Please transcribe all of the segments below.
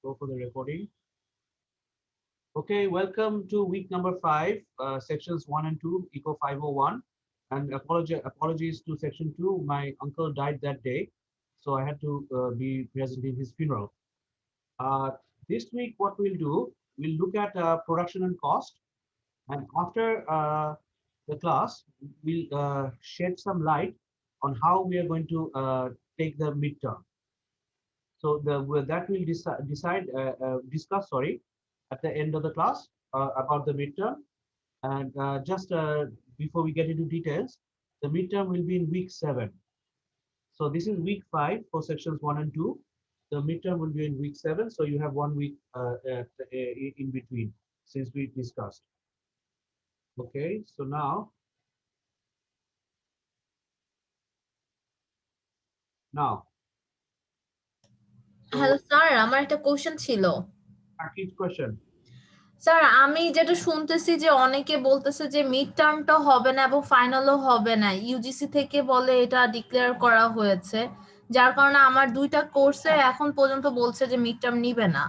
Go for the recording. Okay, welcome to week number 5, sections 1 and 2, Eco 501. And apologies to section 2. My uncle died that day, so I had to be present in his funeral. Uh, this week, what we'll do, we'll look at production and cost. And after the class, we'll shed some light on how we are going to take the midterm. So that we'll discuss, sorry, at the end of the class about the midterm. And just before we get into details, the midterm will be in week 7. So this is week 5 for sections 1 and 2. The midterm will be in week 7. So you have 1 week in between since we discussed. Okay, so now, hello so sir, আমার একটা question ছিল। each question. Sir, আমি যেটা শুনতেছি যে অনেকে বলতেছে যে মিড টার্মটা হবে না এবং ফাইনালও হবে না, ইউজিসি থেকে বলে এটা ডিক্লেয়ার করা হয়েছে, যার কারণে আমার 2টা কোর্সে এখন পর্যন্ত বলছে যে মিড টার্ম নিবে না।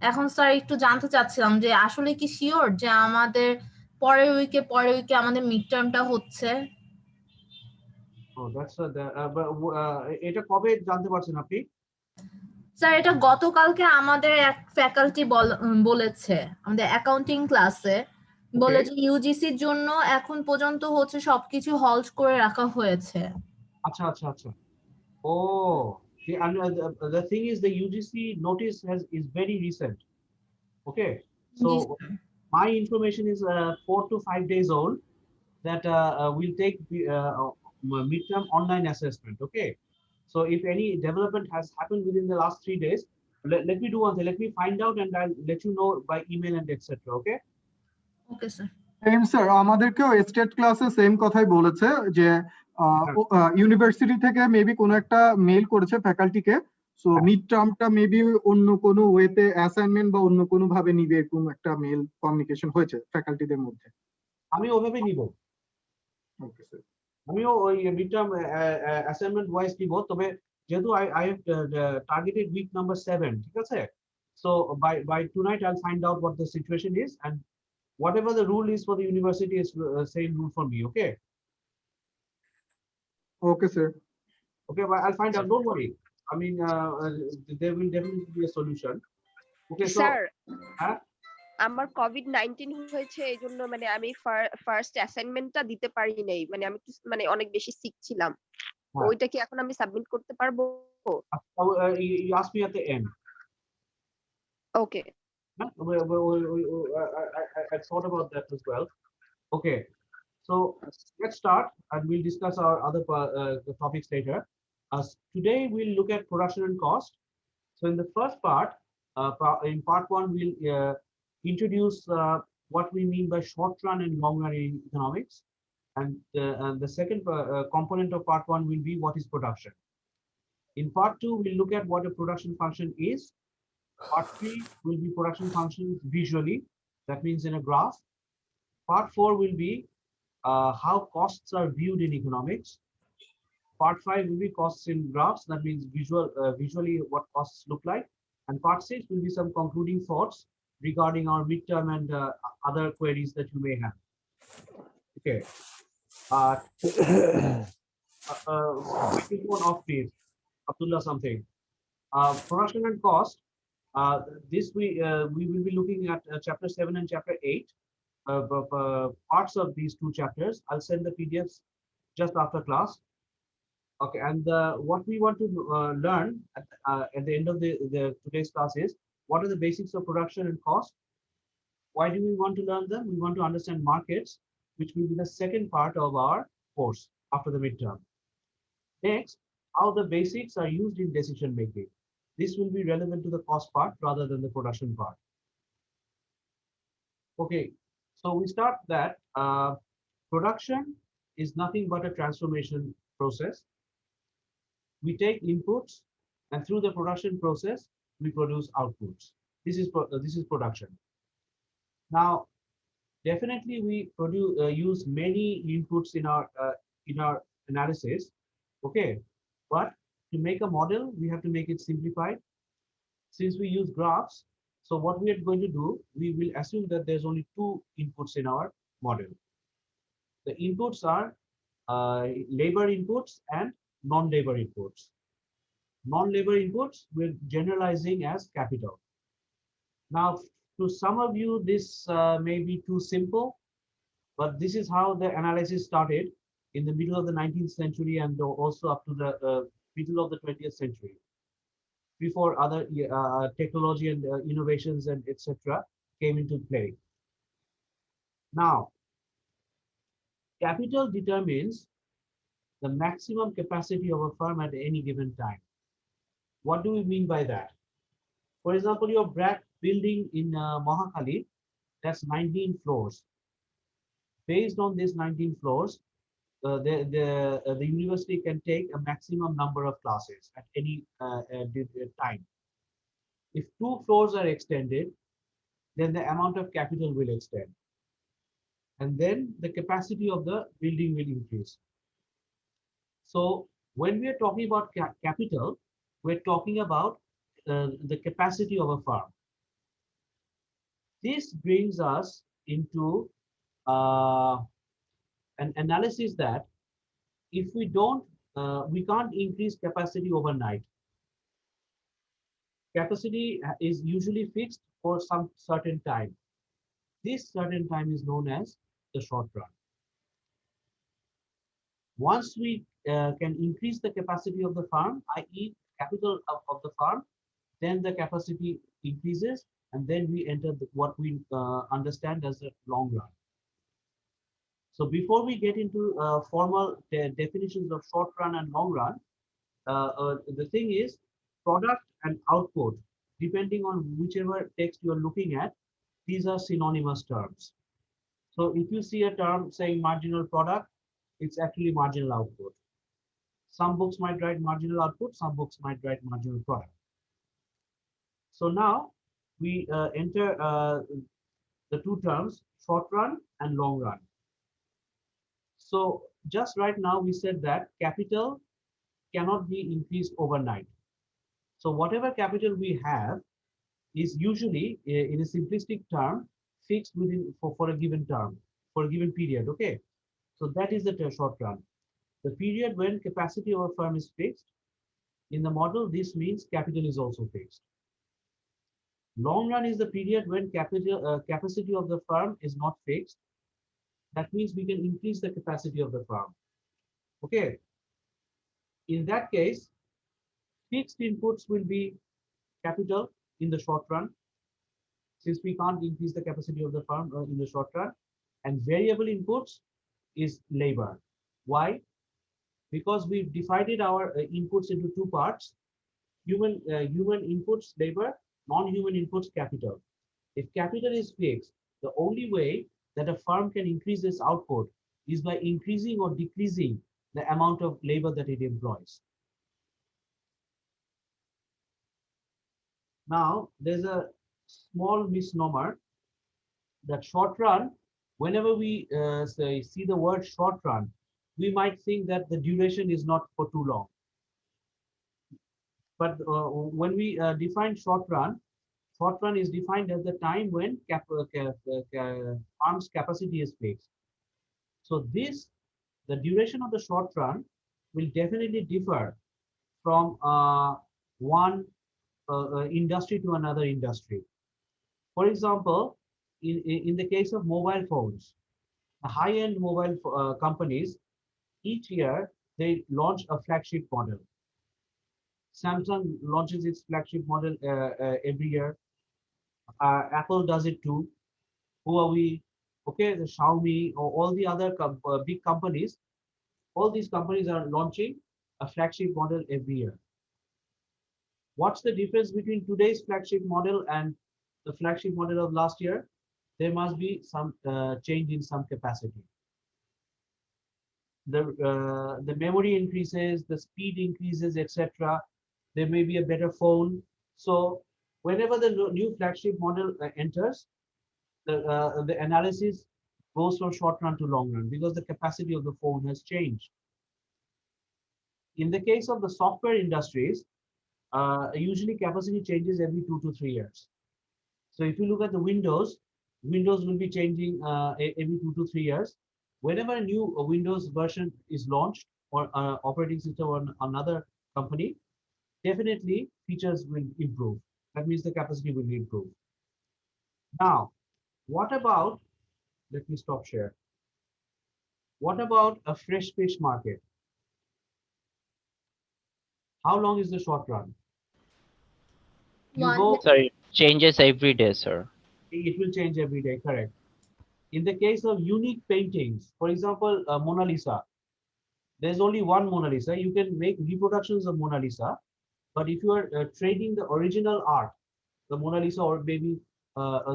এখন স্যার একটু জানতে চাচ্ছিলাম যে আসলে কি শিওর যে আমাদের পরের উইকে আমাদের মিড টার্মটা হচ্ছে? Oh, that's এটা কবে জানতে পারছেন আপনি? স্যার, এটা গতকালকে আমাদের এক ফ্যাকাল্টি বলেছে আমাদের অ্যাকাউন্টিং ক্লাসে, বলে Okay. যে ইউজিসির জন্য এখন পর্যন্ত হচ্ছে সবকিছু হল্ড করে রাখা হয়েছে। আচ্ছা আচ্ছা আচ্ছা। Oh, the thing is the UGC notice is very recent. Okay, so G my information is 4 to 5 days old that will take the midterm online assessment. Okay, so if any development has happened within the last 3 days, let me do one thing. Let me find out and I'll let you know by email and etc. Okay. Okay sir. Same sir, আমাদেরকেও state ক্লাসে same কথাই বলেছে যে হ্যাঁ, university থেকে maybe কোনো একটা mail করেছে ফ্যাকাল্টিকে, সো হ্যাঁ, মিড টার্মটা মেবি অন্য কোনো ওয়েতে অ্যাসাইনমেন্ট বা অন্য কোনো ভাবে নিবে, এরকম একটা মেইল কমিউনিকেশন হয়েছে ফ্যাকাল্টিদের মধ্যে। আমি ওভাবে নিব। Okay sir. আমিও ওই মিডটার্ম অ্যাসাইনমেন্ট ওয়াইজ দিব, তবে যেহেতু I have targeted week number 7, ঠিক আছে? So by tonight I'll find out what the situation is, and whatever the rule is for the university is same rule for me. Okay. Okay sir. Okay, but I'll find out. Don't worry. I mean, there will definitely be a solution. Okay, so sir, হ্যাঁ, আমার COVID-19 হয়েছে, এইজন্য মানে আমি first অ্যাসাইনমেন্টটা দিতে পারি নাই। মানে আমি মানে অনেক বেশি সিক ছিলাম। তো হ্যাঁ। ওইটা কি এখন আমি সাবমিট করতে পারবো? You asked me at the end. Okay. Huh? I thought about that as well. Okay, so let's start and we'll discuss our other topics later. Today we'll look at production and cost. So in the first part, in part 1, we'll introduce what we mean by short run and long run in economics. And the second component of part 1 will be what is production. In part 2, we'll look at what a production function is. Part 3 will be production functions visually, that means in a graph. Part 4 will be how costs are viewed in economics. Part 5 will be costs in graphs, that means visually what costs look like. And part 6 will be some concluding thoughts regarding our midterm and other queries that you may have. Okay. Microphone off, please. Abdullah something. Production and cost. This we will be looking at chapter 7 and chapter 8. Parts of these 2 chapters. I'll send the PDFs just after class. Okay, and what we want to learn at the end of the today's class is what are the basics of production and cost. Why do we want to learn them? We want to understand markets, which will be the second part of our course after the midterm. Next, how the basics are used in decision making. This will be relevant to the cost part rather than the production part. Okay, so we start that production is nothing but a transformation process. We take inputs, and through the production process, we produce outputs. This is production. Now, definitely we use many inputs in our analysis. Okay, but to make a model, we have to make it simplified. Since we use graphs, so what we are going to do, we will assume that there's only two inputs in our model. The inputs are labor inputs and non-labor inputs. Non-labor inputs we're generalizing as capital. Now, to some of you, this may be too simple, but this is how the analysis started in the middle of the 19th century and also up to the middle of the 20th century, before other technology and innovations and etc. came into play. Now, capital determines the maximum capacity of a firm at any given time. What do we mean by that? For example, your BRAC building in Mahakali, that's 19 floors. Based on these 19 floors, the university can take a maximum number of classes at any time. If 2 floors are extended, then the amount of capital will extend. And then the capacity of the building will increase. So when we are talking about capital, we're talking about the capacity of a firm. This brings us into an analysis that if we don't, we can't increase capacity overnight. Capacity is usually fixed for some certain time. This certain time is known as the short run. Once we can increase the capacity of the firm, i.e. capital of the firm, then the capacity increases, and then we enter what we understand as a long run. So before we get into formal definitions of short run and long run, the thing is product and output, depending on whichever text you are looking at, these are synonymous terms. So if you see a term saying marginal product, it's actually marginal output. Some books might write marginal output, some books might write marginal product. So now we enter the two terms, short run and long run. So just right now we said that capital cannot be increased overnight. So whatever capital we have is usually, in a simplistic term, fixed within for a given term, for a given period. Okay, so that is the short run. The period when capacity of a firm is fixed. In the model, this means capital is also fixed. Long run is the period when capacity of the firm is not fixed. That means we can increase the capacity of the firm. Okay. In that case, fixed inputs will be capital in the short run, since we can't increase the capacity of the firm in the short run, and variable inputs is labor. Why? Because we've divided our inputs into two parts: human inputs labor, non-human inputs capital. If capital is fixed, the only way that a firm can increase its output is by increasing or decreasing the amount of labor that it employs. Now, there's a small misnomer that short run, whenever we see the word short run, we might think that the duration is not for too long. But when we define short run is defined as the time when firm's capacity is fixed. So the duration of the short run will definitely differ from one industry to another industry. For example, in the case of mobile phones, the high-end mobile companies, each year they launch a flagship model. Samsung launches its flagship model every year. Apple does it too. Huawei, okay, the Xiaomi, or all the other big companies, all these companies are launching a flagship model every year. What's the difference between today's flagship model and the flagship model of last year? There must be some change in some capacity. The memory increases, the speed increases, etc. There may be a better phone. So whenever the new flagship model enters, the analysis goes from short run to long run because the capacity of the phone has changed. In the case of the software industries, usually capacity changes every 2 to 3 years. So if you look at the Windows, Windows will be changing every 2 to 3 years. Whenever a new Windows version is launched or operating system on another company, definitely features will improve. That means the capacity will improve. Now, what about, let me stop share. What about a fresh fish market? How long is the short run? You One go, Sir, it changes every day, sir. it will change every day, correct. In the case of unique paintings, for example, Mona Lisa, there's only one Mona Lisa. You can make reproductions of Mona Lisa, but if you are trading the original art, the Mona Lisa, or maybe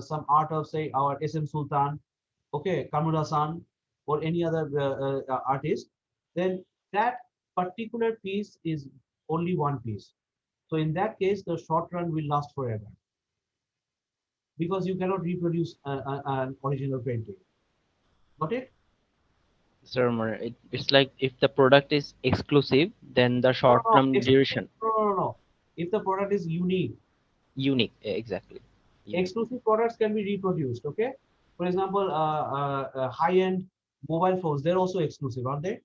some art of, say, our SM Sultan, okay, Kamura-san, or any other artist, then that particular piece is only one piece. So in that case, the short run will last forever because you cannot reproduce an original painting. Got it? Sir, it's like if the product is exclusive, then the No, no, short-term duration, no. If the product is unique, unique, exactly. Unique. exclusive products can be reproduced. Okay. For example, high-end mobile phones, they're also exclusive, aren't they?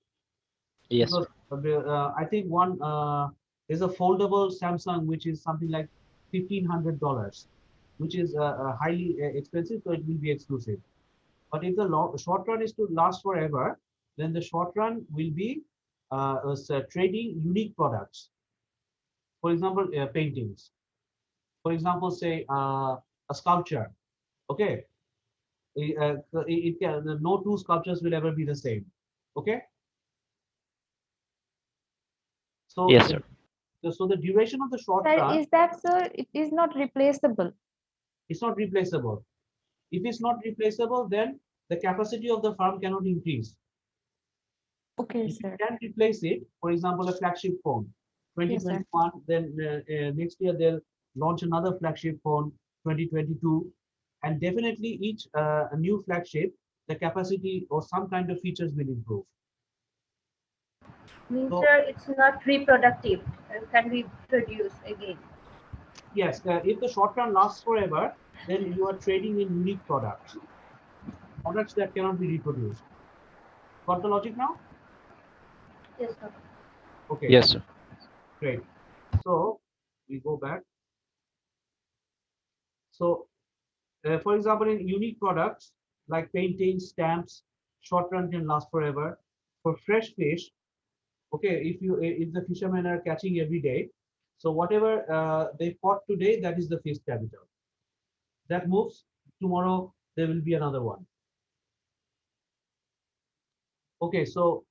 Yes, Because sir. I think one is a foldable Samsung, which is something like $1,500, which is highly expensive, so it will be exclusive. But if the short run is to last forever, then the short run will be trading unique products. For example, paintings. For example, say a sculpture. Okay, it can, no two sculptures will ever be the same. Okay, so Yes, sir. so the duration of the short Sir, run is that, sir, it is not replaceable? is not replaceable. If it's not replaceable, then the capacity of the firm cannot increase. Okay, If you sir. can replace it, for example, a flagship phone, Yes, sir. 2021, then next year they'll launch another flagship phone, 2022, and definitely each new flagship, the capacity or some kind of features will improve. Means, So sir, it's not reproductive. Can be produced again. yes, if the short run lasts forever, then you are trading in unique products, products that cannot be reproduced. Got the logic now? Yes, sir. Okay, Yes, sir. great. So we go back. So for example, in unique products like paintings, stamps, short run can last forever. For fresh fish, okay, if the fishermen are catching every day, so whatever they caught today, that is the fish capital. That moves tomorrow. There will be another one. Okay, so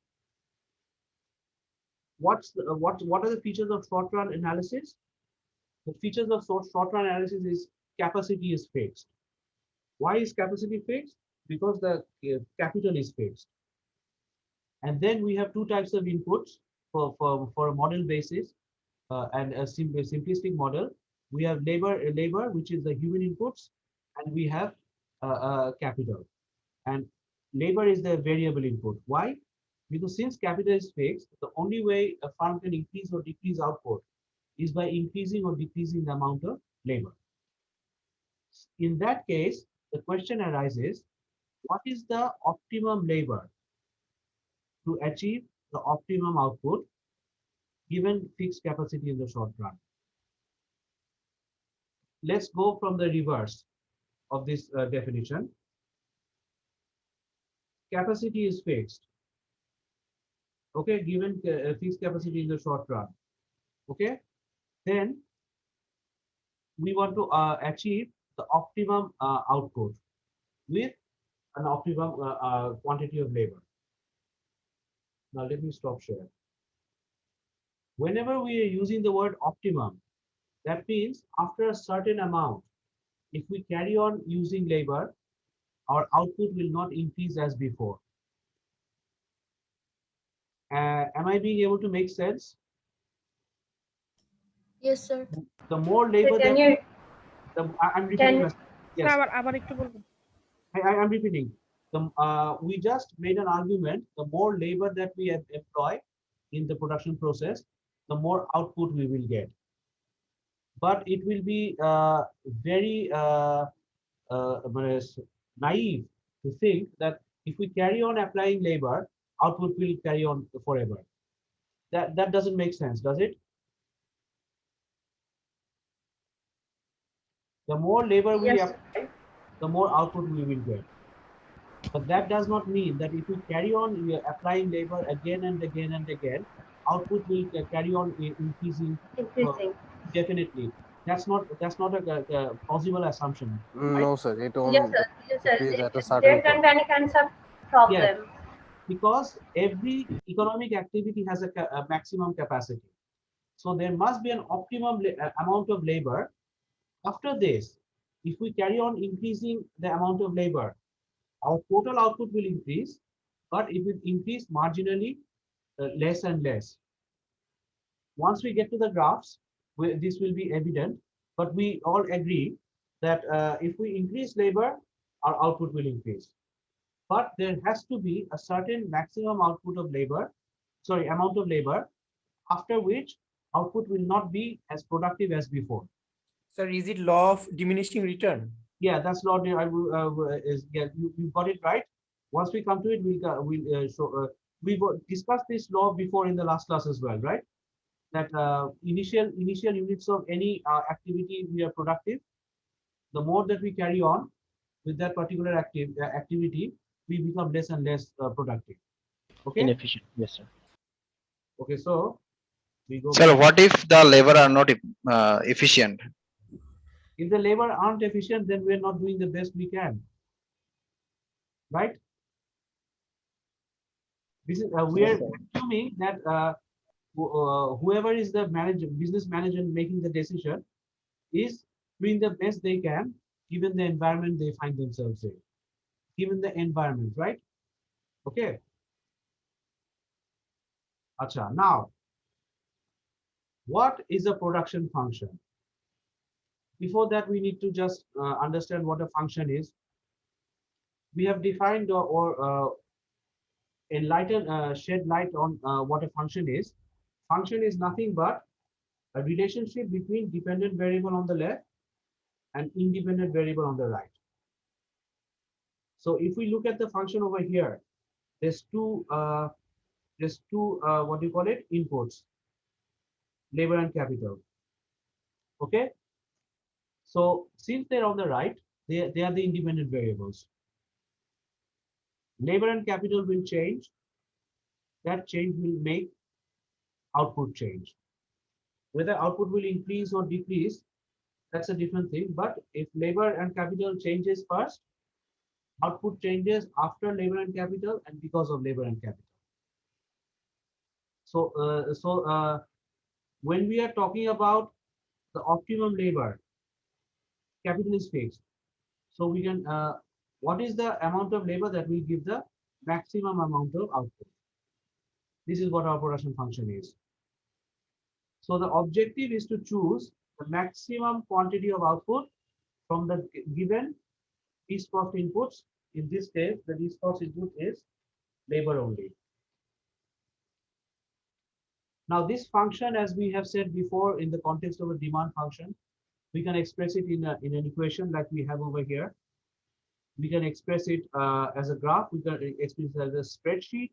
what are the features of short run analysis? The features of short run analysis is capacity is fixed. Why is capacity fixed? Because the capital is fixed. And then we have two types of inputs for a model basis and a simplistic model. We have labor, which is the human inputs, and we have capital. And labor is the variable input. Why? Because since capital is fixed, the only way a firm can increase or decrease output is by increasing or decreasing the amount of labor. In that case, the question arises, what is the optimum labor to achieve the optimum output given fixed capacity in the short run? Let's go from the reverse of this definition. Capacity is fixed. Okay, given fixed capacity in the short run. Okay, then we want to achieve the optimum output with an optimum quantity of labor. Now let me stop share. Whenever we are using the word optimum, that means after a certain amount, if we carry on using labor, our output will not increase as before. Am I being able to make sense? Yes, sir. The more Sir, labor can that you I'm repeating can myself. Yes, I'm repeating. We just made an argument. The more labor that we employ in the production process, the more output we will get. but it will be very naive to think that if we carry on applying labor, output will carry on forever. That doesn't make sense, does it? The more labor we Yes. apply, the more output we will get. But that does not mean that if we carry on applying labor again and again and again, output will carry on increasing Increasing. definitely. That's not a plausible assumption, right? No, sir, it Yes, won't sir. Yes, sir. decrease at a There certain can point. be any kinds of Yes, problem. because every economic activity has a maximum capacity. So there must be an optimum amount of labor. After this, if we carry on increasing the amount of labor, our total output will increase, but it will increase marginally less and less. Once we get to the graphs, this will be evident, but we all agree that if we increase labor, our output will increase. But there has to be a certain maximum output of labor, sorry, amount of labor, after which output will not be as productive as before. Sir, is it law of diminishing return? Yeah, that's not. I will. Yeah, you got it right. Once we come to it, we'll show. We've discussed this law before in the last class as well, right? That initial units of any activity we are productive. The more that we carry on with that particular activity, we become less and less productive. Okay. Inefficient. Yes, sir. Okay. So we go. Sir, back. what if the labor are not efficient? If the labor aren't efficient, then we're not doing the best we can. Right? This is we are assuming that whoever is the business manager making the decision is doing the best they can given the environment they find themselves in, given the environment, right? Okay. Acha, now, what is a production function? Before that, we need to just understand what a function is. We have defined or shed light on what a function is. Function is nothing but a relationship between dependent variable on the left and independent variable on the right. So if we look at the function over here, there's two what do you call it, inputs, labor and capital. Okay, so since they're on the right, they are the independent variables. Labor and capital will change. That change will make output change. Whether output will increase or decrease, that's a different thing. But if labor and capital changes first, output changes after labor and capital and because of labor and capital. So when we are talking about the optimum labor, capital is fixed. So we can, what is the amount of labor that will give the maximum amount of output? This is what our production function is. So the objective is to choose the maximum quantity of output from the given least cost inputs. In this case, the least cost input is labor only. Now this function, as we have said before, in the context of a demand function, we can express it in an equation like we have over here. We can express it as a graph. We can express it as a spreadsheet.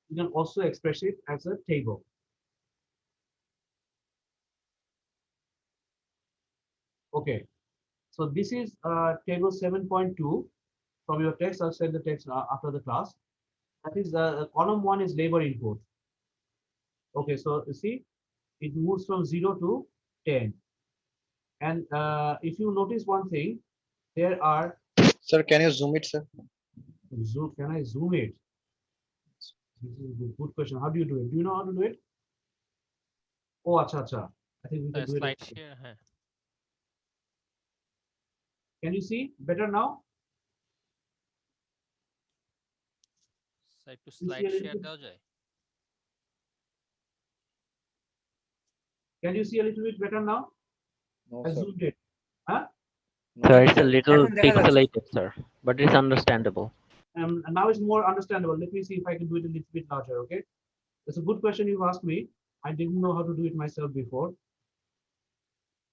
We can also express it as a table. Okay, so this is table 7.2 from your text. I'll send the text after the class. That is column 1 is labor input. Okay, so you see, it moves from 0 to 10. And if you notice one thing, there are. Sir, can you zoom it, sir? Zoom? Can I zoom it? This is a good question. How do you do it? Do you know how to do it? Oh, acha, acha. I think we can do Slide it. share. Can you see better now? Side to slide share দেওয়া যায়? Can you see a little bit better now? No, I sir. zoomed it. Huh? Sir, it's a little pixelated, sir, but it's understandable. And now it's more understandable. Let me see if I can do it a little bit larger. Okay. It's a good question you've asked me. I didn't know how to do it myself before.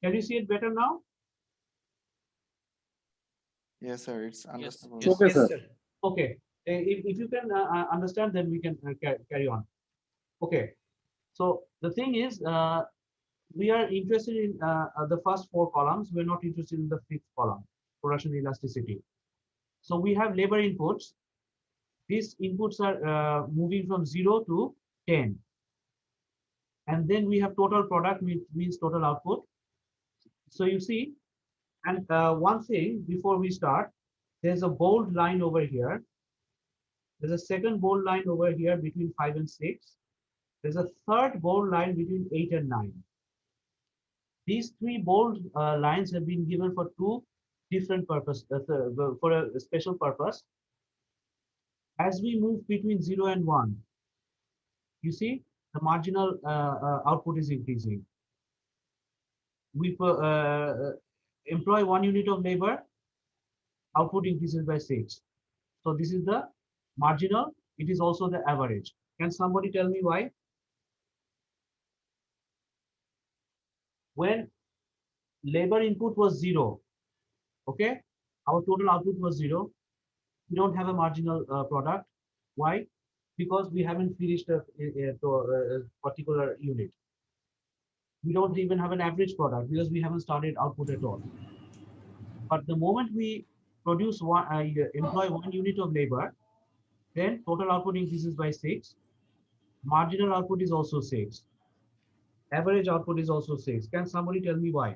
Can you see it better now? Yes, sir. It's Yes, understandable. yes, Okay, Yes, sir. sir. Okay. If you can understand, then we can carry on. Okay. So the thing is, we are interested in the first four columns. We're not interested in the fifth column, production elasticity. So we have labor inputs. These inputs are moving from 0 to 10. And then we have total product, means total output. So you see, and one thing before we start, there's a bold line over here. There's a second bold line over here between 5 and 6. There's a third bold line between 8 and 9. These three bold lines have been given for two different purposes, for a special purpose. As we move between 0 and 1, you see the marginal output is increasing. We employ 1 unit of labor, output increases by 6. So this is the marginal. It is also the average. Can somebody tell me why? When labor input was 0, okay, our total output was 0. We don't have a marginal product. Why? Because we haven't finished a particular unit. We don't even have an average product because we haven't started output at all. But the moment we produce one, employ 1 unit of labor, then total output increases by 6. Marginal output is also 6. Average output is also 6. Can somebody tell me why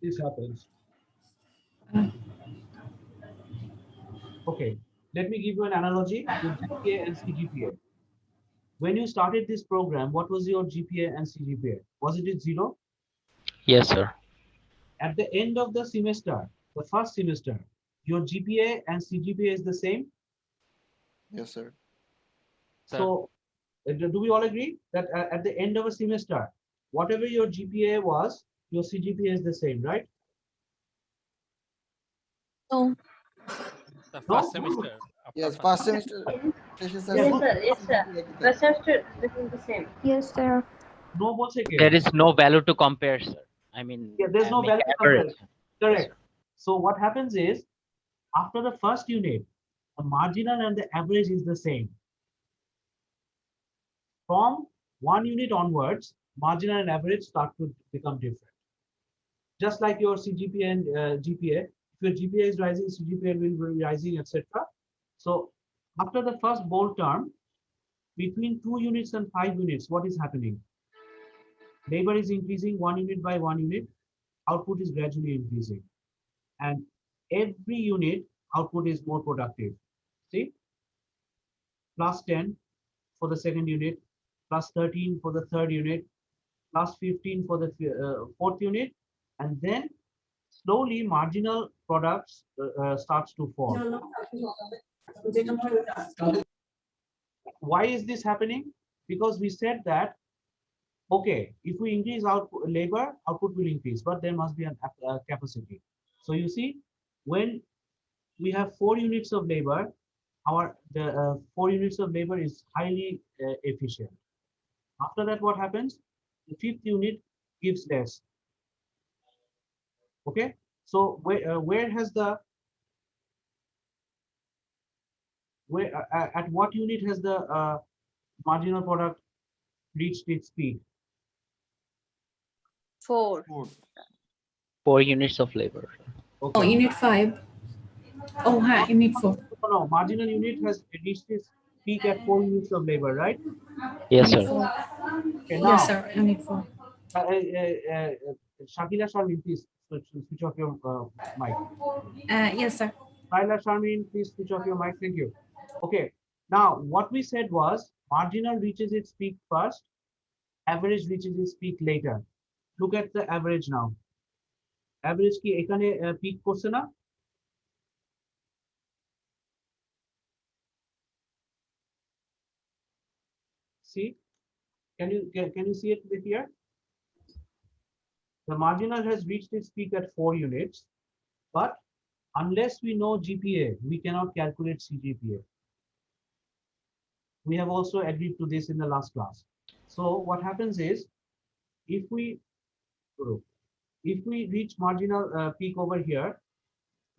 this happens? Okay, let me give you an analogy with GPA and CGPA. When you started this program, what was your GPA and CGPA? Was it 0? Yes, sir. At the end of the semester, the first semester, your GPA and CGPA is the same? Yes, sir. Sir. So, do we all agree that at the end of a semester, whatever your GPA was, your CGPA is the same, right? No. The No? first semester. After Yes, first first semester. semester. Yes, sir. Yes, sir. First semester, this is the same. Yes, sir. No, both There is no value to compare, sir. I mean, Yeah, there's no make value to compare. average. Correct. So what happens is, after the first unit, the marginal and the average is the same. From 1 unit onwards, marginal and average start to become different. Just like your CGPA and GPA, if your GPA is rising, CGPA will be rising, etc. So after the first bold term, between 2 units and 5 units, what is happening? Labor is increasing 1 unit by 1 unit, output is gradually increasing. And every unit output is more productive. See, plus 10 for the second unit, plus 13 for the third unit, plus 15 for the fourth unit, and then slowly marginal products starts to fall. Why is this happening? Because we said that, okay, if we increase output labor, output will increase, but there must be a capacity. So you see, when we have 4 units of labor, the 4 units of labor is highly efficient. After that, what happens? The 5th unit gives less. Okay, so where has the at what unit has the marginal product reached its peak? 4. 4 units of labor. Okay. Oh, unit 5. Oh, hi, unit 4. No, marginal unit has reached its peak at 4 units of labor, right? Yes, Unit sir. 4. Okay, now, Yes, sir. Unit 4. Shakila Sharmin, please switch off your mic. Yes, sir. Tyler Sharmin, please switch off your mic. Thank you. Okay, now what we said was marginal reaches its peak first, average reaches its peak later. Look at the average now. Average কি এখানে peak করছে না? See, can you see it here? The marginal has reached its peak at 4 units, but unless we know GPA, we cannot calculate CGPA. We have also agreed to this in the last class. So what happens is, if we If we reach marginal peak over here,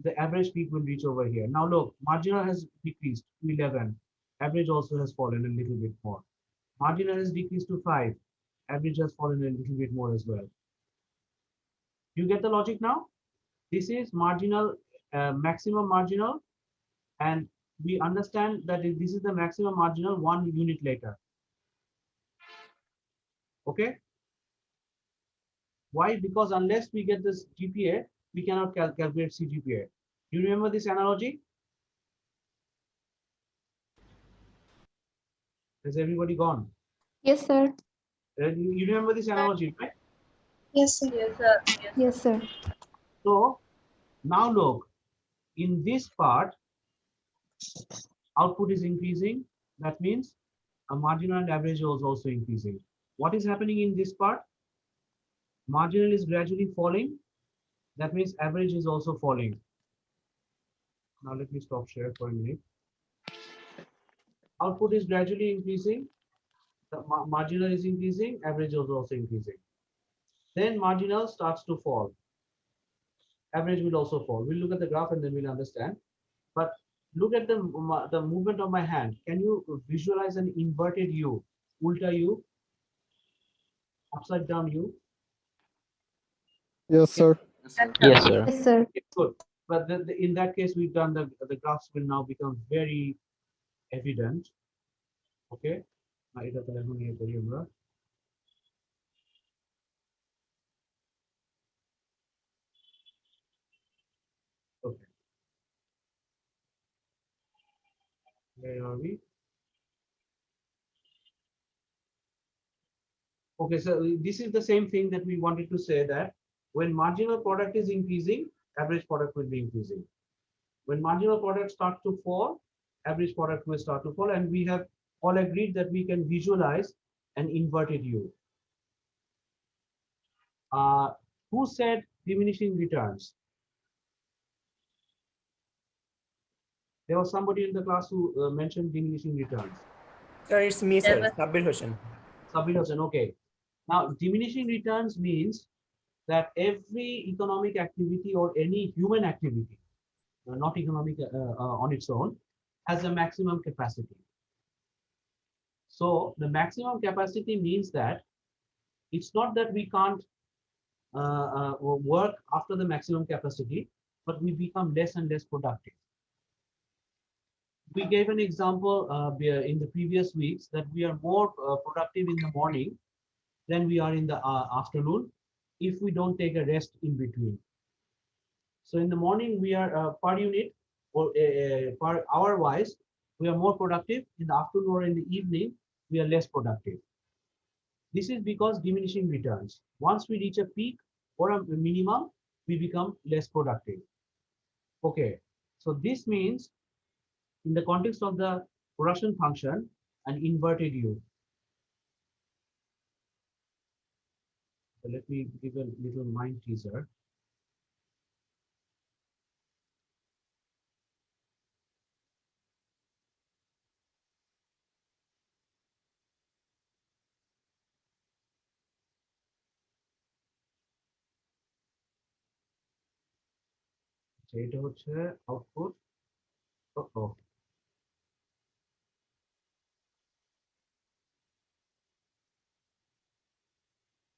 the average peak will reach over here. Now look, marginal has decreased to 11. Average also has fallen a little bit more. Marginal has decreased to 5. Average has fallen a little bit more as well. You get the logic now? This is marginal, maximum marginal, and we understand that this is the maximum marginal 1 unit later. Okay? Why? Because unless we get this GPA, we cannot calculate CGPA. You remember this analogy? Has everybody gone? Yes, sir. You remember this analogy, right? Yes, sir. Yes, sir. Yes, sir. So now look, in this part, output is increasing. That means a marginal and average is also increasing. What is happening in this part? Marginal is gradually falling. That means average is also falling. Now let me stop share for a minute. Output is gradually increasing. The marginal is increasing. Average is also increasing. Then marginal starts to fall. Average will also fall. We'll look at the graph and then we'll understand. But look at the movement of my hand. Can you visualize an inverted U? Ulta U? Upside down U? Yes, sir. Yes, sir. Yes, sir. Yes, sir. Okay, good. But in that case, we've done the graphs will now become very evident. Okay. এটা তাহলে এখন ইয়ে করি আমরা। Okay. Where are we? Okay, so this is the same thing that we wanted to say, that when marginal product is increasing, average product will be increasing. When marginal products start to fall, average product will start to fall, and we have all agreed that we can visualize an inverted U. Who said diminishing returns? There was somebody in the class who mentioned diminishing returns. Sir, it's me, sir. Yes, sir. Sabir Hossain. Sabir Hossain, okay. Now, diminishing returns means that every economic activity or any human activity, not economic on its own, has a maximum capacity. So the maximum capacity means that it's not that we can't work after the maximum capacity, but we become less and less productive. We gave an example in the previous weeks that we are more productive in the morning than we are in the afternoon if we don't take a rest in between. So in the morning we are per unit or per hour wise, we are more productive. In the afternoon or in the evening, we are less productive. This is because diminishing returns. Once we reach a peak or a minimum, we become less productive. Okay, so this means in the context of the production function, an inverted U. So let me give a little mind teaser. এটা হচ্ছে output.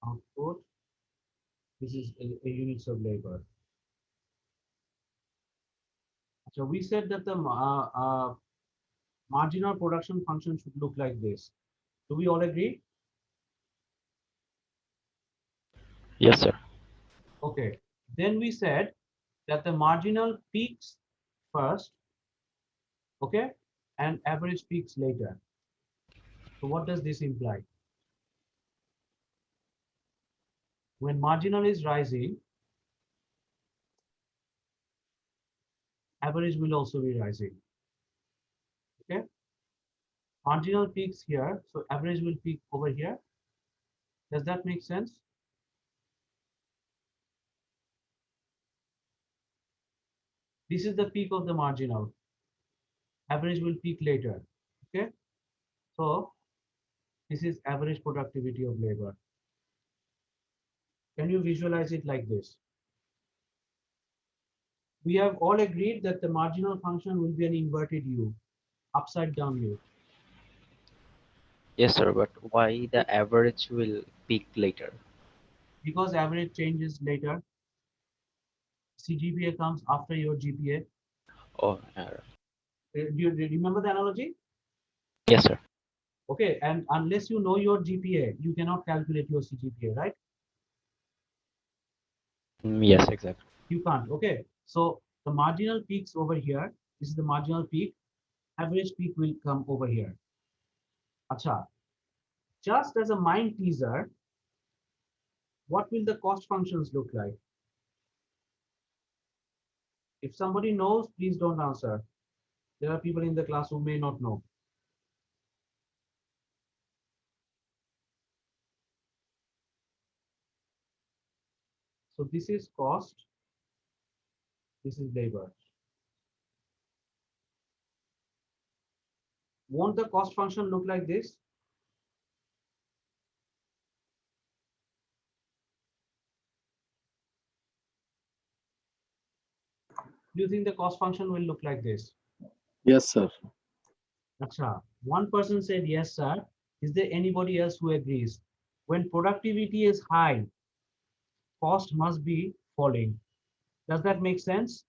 Output. This is a units of labor. So we said that the marginal production function should look like this. Do we all agree? Yes, sir. Okay. Then we said that the marginal peaks first, okay, and average peaks later. So what does this imply? When marginal is rising, average will also be rising. Okay. Marginal peaks here, so average will peak over here. Does that make sense? This is the peak of the marginal. Average will peak later. Okay. So this is average productivity of labor. Can you visualize it like this? We have all agreed that the marginal function will be an inverted U, upside down U. Yes, sir. But why the average will peak later? Because average changes later. CGPA comes after your GPA. Oh, Do you remember the analogy? yes, sir. Okay, and unless you know your GPA, you cannot calculate your CGPA, right? Yes, exactly. You can't. Okay, so the marginal peaks over here. This is the marginal peak. Average peak will come over here. Acha. Just as a mind teaser, what will the cost functions look like? If somebody knows, please don't answer. There are people in the class who may not know. So this is cost. This is labor. Won't the cost function look like this? Do you think the cost function will look like this? Yes, sir. Acha. One person said yes, sir. Is there anybody else who agrees? When productivity is high, cost must be falling. Does that make sense?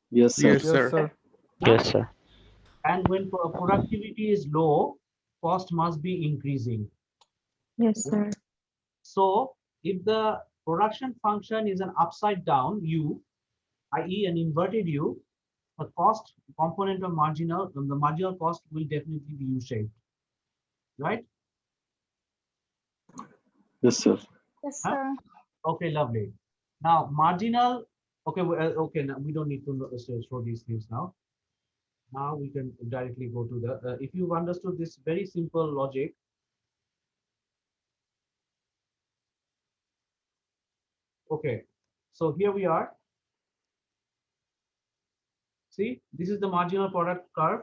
Yes, sir. Yes, sir. Yes, sir. And when productivity is low, cost must be increasing. Yes, sir. So if the production function is an upside down U, i.e. an inverted U, the cost component of marginal, the marginal cost will definitely be U-shaped, right? Yes, sir. Yes, Huh? sir. Okay, lovely. Now marginal, okay, okay, now we don't need to show these things now. Now we can directly go to the, if you've understood this very simple logic, okay, so here we are. See, this is the marginal product curve.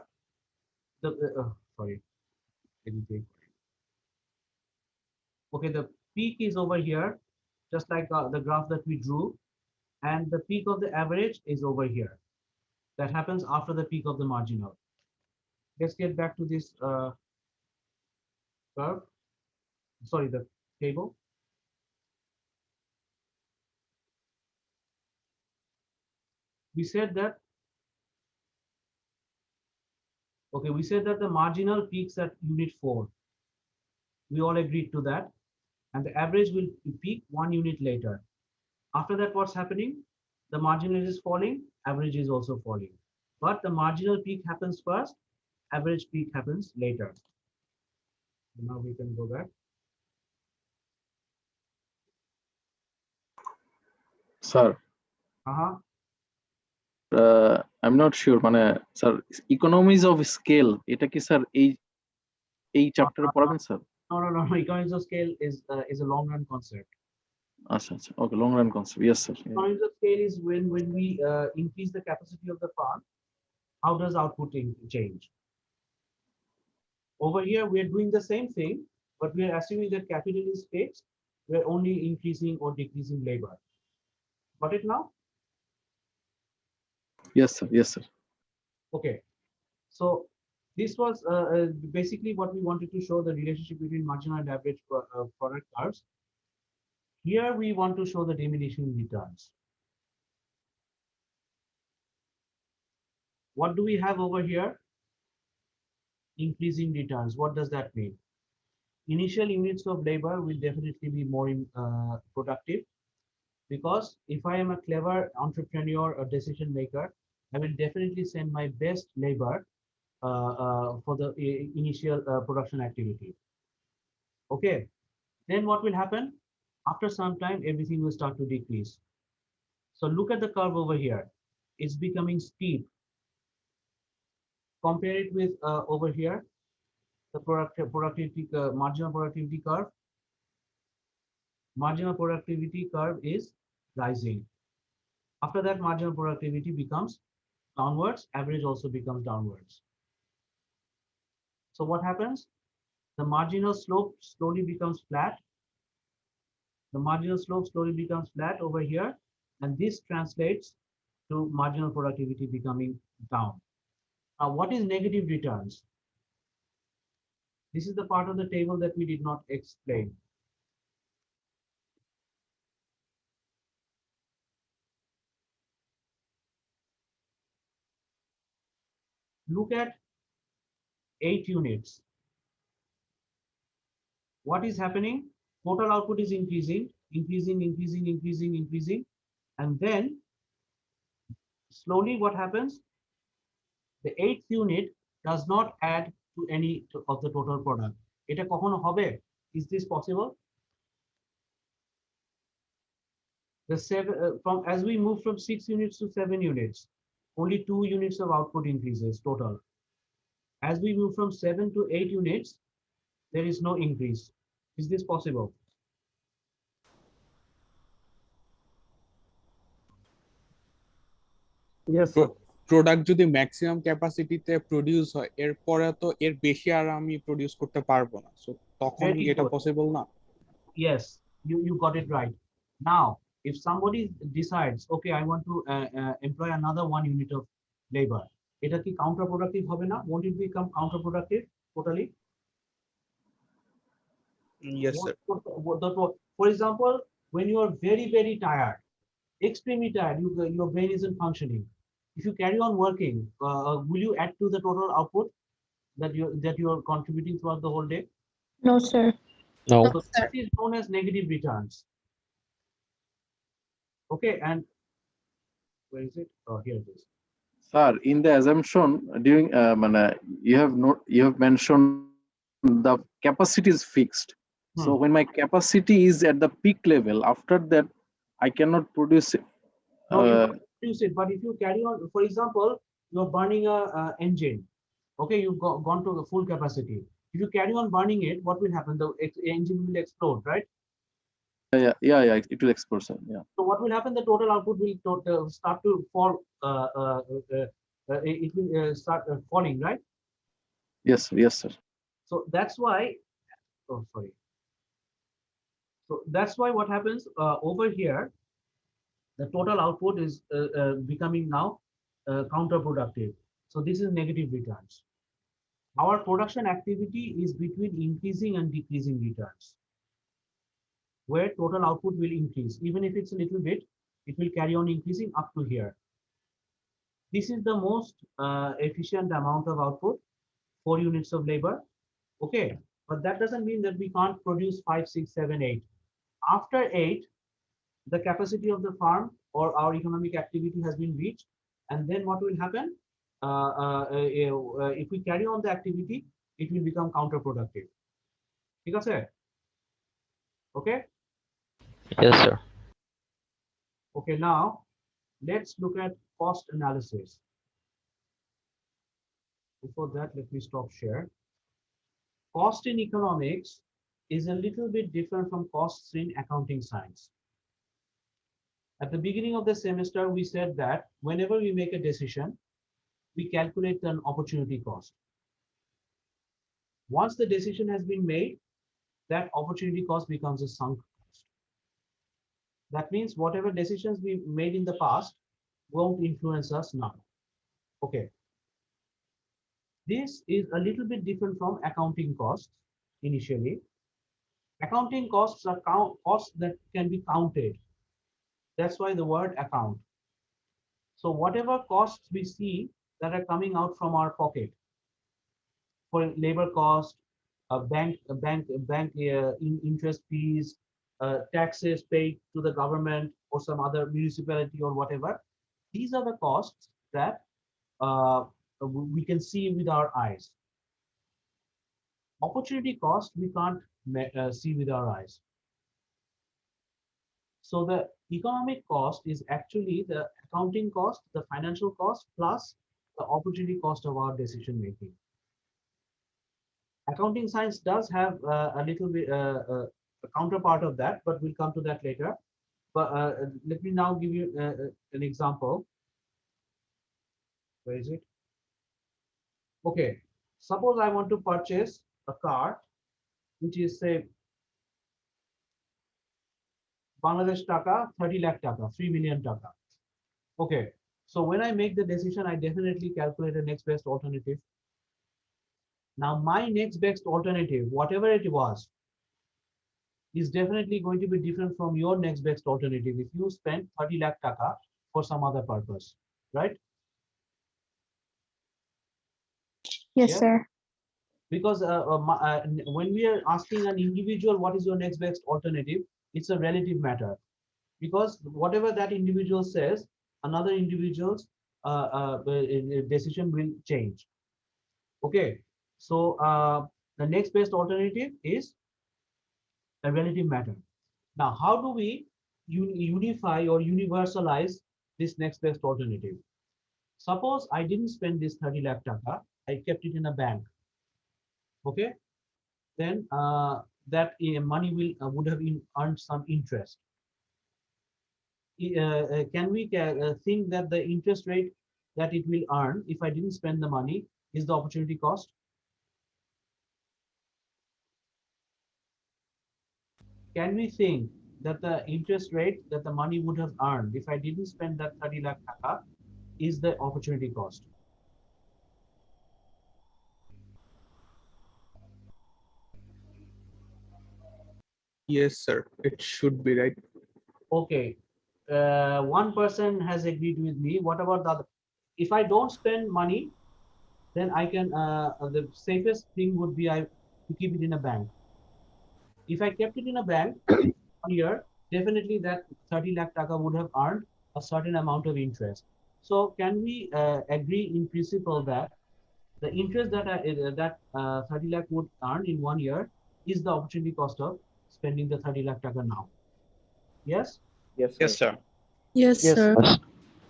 The sorry, anything. Okay, the peak is over here, just like the graph that we drew, and the peak of the average is over here. That happens after the peak of the marginal. Let's get back to this curve. Sorry, the table. We said that, okay, we said that the marginal peaks at unit 4. We all agreed to that. And the average will peak 1 unit later. After that, what's happening? The marginal is falling, average is also falling. But the marginal peak happens first, average peak happens later. Now we can go back. Sir, Uh-huh. I'm not sure মানে sir economies of scale এটা কি sir এই চ্যাপ্টারে পড়াবেন sir? No, no, no. Economies of scale is a long run concept. আচ্ছা আচ্ছা, okay, long run concept, yes sir. Economies of scale is when we increase the capacity of the farm, how does output change? Over here, we are doing the same thing, but we are assuming that capital is fixed. We are only increasing or decreasing labor. Got it now? Yes, sir. Yes, sir. Okay. So this was basically what we wanted to show, the relationship between marginal and average product curves. Here we want to show the diminishing returns. What do we have over here? Increasing returns. What does that mean? Initial units of labor will definitely be more productive, because if I am a clever entrepreneur or decision maker, I will definitely send my best labor for the initial production activity. Okay, then what will happen? After some time, everything will start to decrease. So look at the curve over here. It's becoming steep. Compare it with over here, the productivity marginal productivity curve. Marginal productivity curve is rising. After that, marginal productivity becomes downwards. Average also becomes downwards. So what happens? The marginal slope slowly becomes flat. The marginal slope slowly becomes flat over here, and this translates to marginal productivity becoming down. Now, what is negative returns? This is the part of the table that we did not explain. Look at 8 units. What is happening? Total output is increasing, increasing, and then slowly what happens? The 8th unit does not add to any of the total product. Eta kokhono hobe? Is this possible? The from as we move from 6 units to 7 units, only 2 units of output increases total. As we move from 7 to 8 units, there is no increase. Is this possible? Yes, sir. Product যদি maximum ক্যাপাসিটিতে produce হয় এরপরে তো এর বেশি আর আমি produce করতে পারবো না, সো তখন Very কি এটা good. পসিবল না? Yes, you got it right. Now, if somebody decides, okay, I want to employ another 1 unit of labor, এটা কি counterproductive হবে না? Won't it become counterproductive totally? Yes, sir. For example, when you are very, very tired, extremely tired, your brain isn't functioning. If you carry on working, will you add to the total output that you are contributing throughout the whole day? No, sir. No. So this is known as negative returns. Okay, and where is it? Oh, here it is. Sir, in the assumption during you have mentioned the capacity is fixed. So when my capacity is at the peak level, after that I cannot produce it. No, you can produce it, but if you carry on, for example, you're burning a engine. Okay, you've gone to the full capacity. If you carry on burning it, what will happen? The engine will explode, right? Yeah, it will explode, sir. Yeah. So what will happen? The total output will start to fall. It will start falling, right? Yes, sir. So that's why. Oh, sorry. So that's why what happens over here, the total output is becoming now counterproductive. So this is negative returns. Our production activity is between increasing and decreasing returns, where total output will increase. Even if it's a little bit, it will carry on increasing up to here. This is the most efficient amount of output, 4 units of labor. Okay, but that doesn't mean that we can't produce 5, 6, 7, 8. After 8, the capacity of the farm or our economic activity has been reached, and then what will happen? If we carry on the activity, it will become counterproductive. ঠিক আছে? Okay? Yes, sir. Okay, now let's look at cost analysis. Before that, let me stop share. Cost in economics is a little bit different from costs in accounting science. At the beginning of the semester, we said that whenever we make a decision, we calculate an opportunity cost. Once the decision has been made, that opportunity cost becomes a sunk cost. That means whatever decisions we made in the past won't influence us now. Okay. This is a little bit different from accounting costs initially. Accounting costs are costs that can be counted. That's why the word account. So whatever costs we see that are coming out from our pocket, for labor cost, bank interest fees, taxes paid to the government or some other municipality or whatever, these are the costs that we can see with our eyes. Opportunity cost we can't see with our eyes. So the economic cost is actually the accounting cost, the financial cost, plus the opportunity cost of our decision making. Accounting science does have a little bit a counterpart of that, but we'll come to that later. But let me now give you an example. Where is it? Okay, suppose I want to purchase a car, which is say Bangladesh taka 30 lakh taka, 3 million taka. Okay. So when I make the decision, I definitely calculate the next best alternative. Now my next best alternative, whatever it was, is definitely going to be different from your next best alternative if you spend 30 lakh taka for some other purpose, right? Yes, Yeah. sir. Because when we are asking an individual what is your next best alternative, it's a relative matter, because whatever that individual says, another individual's decision will change. Okay, so the next best alternative is a relative matter. Now, how do we unify or universalize this next best alternative? Suppose I didn't spend this 30 lakh taka, I kept it in a bank. Okay, then that money will would have earned some interest. Can we think that the interest rate that it will earn if I didn't spend the money is the opportunity cost? Can we think that the interest rate that the money would have earned if I didn't spend that 30 lakh taka is the opportunity cost? Yes, sir. It should be right. Okay, one person has agreed with me. What about the other? If I don't spend money, then I can, the safest thing would be to keep it in a bank. If I kept it in a bank 1 year, definitely that 30 lakh taka would have earned a certain amount of interest. So can we agree in principle that the interest that 30 lakh would earn in 1 year is the opportunity cost of spending the 30 lakh taka now? Yes? Yes, Yes, sir. sir. Yes, Yes. sir.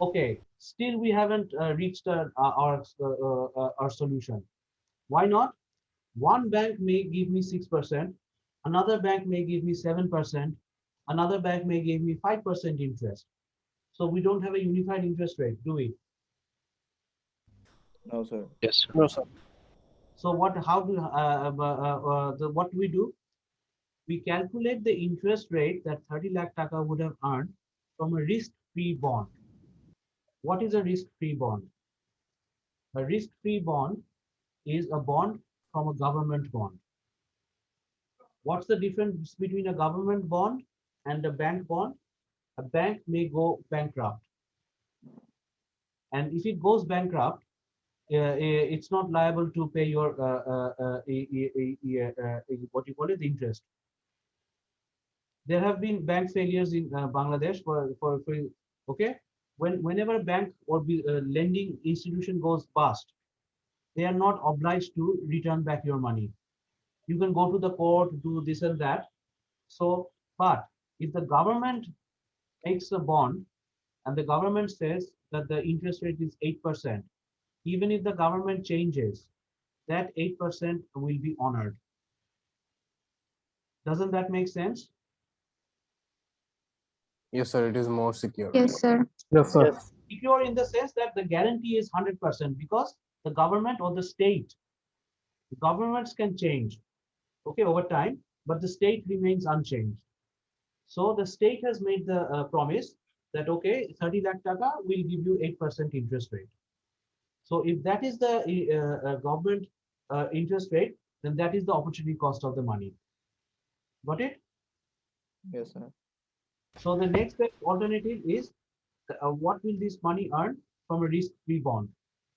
Okay, still we haven't reached our solution. Why not? One bank may give me 6%, another bank may give me 7%, another bank may give me 5% interest. So we don't have a unified interest rate, do we? No, sir. Yes, sir. No, sir. So what do we do? We calculate the interest rate that 30 lakh taka would have earned from a risk-free bond. What is a risk-free bond? A risk-free bond is a bond from a government bond. What's the difference between a government bond and a bank bond? A bank may go bankrupt. And if it goes bankrupt, it's not liable to pay your what you call it, the interest. There have been bank failures in Bangladesh for okay. Whenever a bank or lending institution goes bust, they are not obliged to return back your money. You can go to the court, do this and that. So, but if the government makes a bond and the government says that the interest rate is 8%, even if the government changes, that 8% will be honored. Doesn't that make sense? Yes, sir. It is more secure. Yes, sir. Yes, sir. Secure in the sense that the guarantee is 100% because the government or the state, governments can change, okay, over time, but the state remains unchanged. So the state has made the promise that, okay, 30 lakh taka will give you 8% interest rate. So if that is the government interest rate, then that is the opportunity cost of the money. Got it? Yes, sir. So the next best alternative is what will this money earn from a risk-free bond?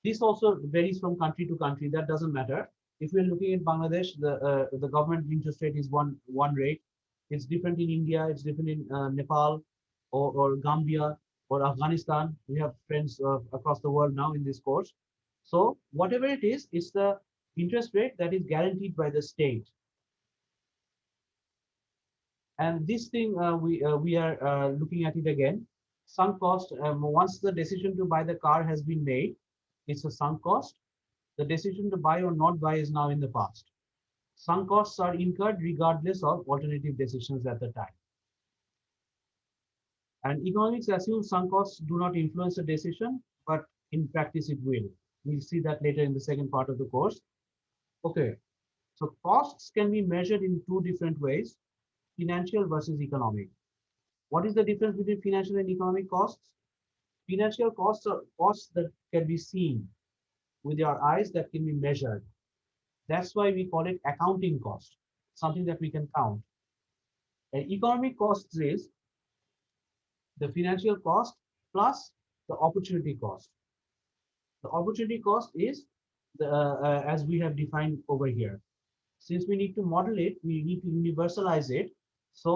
This also varies from country to country. That doesn't matter. If we're looking at Bangladesh, the government interest rate is one rate. It's different in India. It's different in Nepal or Gambia or Afghanistan. We have friends across the world now in this course. So whatever it is, it's the interest rate that is guaranteed by the state. And this thing we are looking at it again. Sunk cost. Once the decision to buy the car has been made, it's a sunk cost. The decision to buy or not buy is now in the past. Sunk costs are incurred regardless of alternative decisions at the time. And economics assumes sunk costs do not influence the decision, but in practice it will. We'll see that later in the second part of the course. Okay, so costs can be measured in two different ways: financial versus economic. What is the difference between financial and economic costs? Financial costs are costs that can be seen with your eyes, that can be measured. That's why we call it accounting cost, something that we can count. And economic costs is the financial cost plus the opportunity cost. The opportunity cost is the as we have defined over here. Since we need to model it, we need to universalize it. So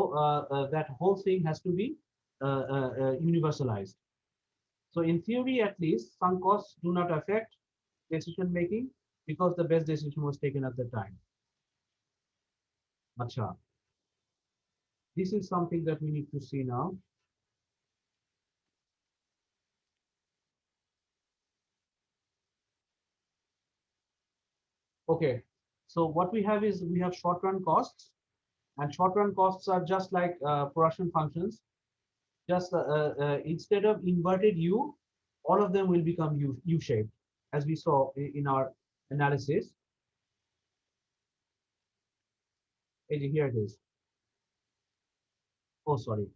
that whole thing has to be universalized. So in theory, at least, some costs do not affect decision making because the best decision was taken at the time. Acha. This is something that we need to see now. Okay, so what we have is we have short-run costs, and short-run costs are just like production functions. Just instead of inverted U, all of them will become U-shaped, as we saw in our analysis. Here it is. Oh, sorry.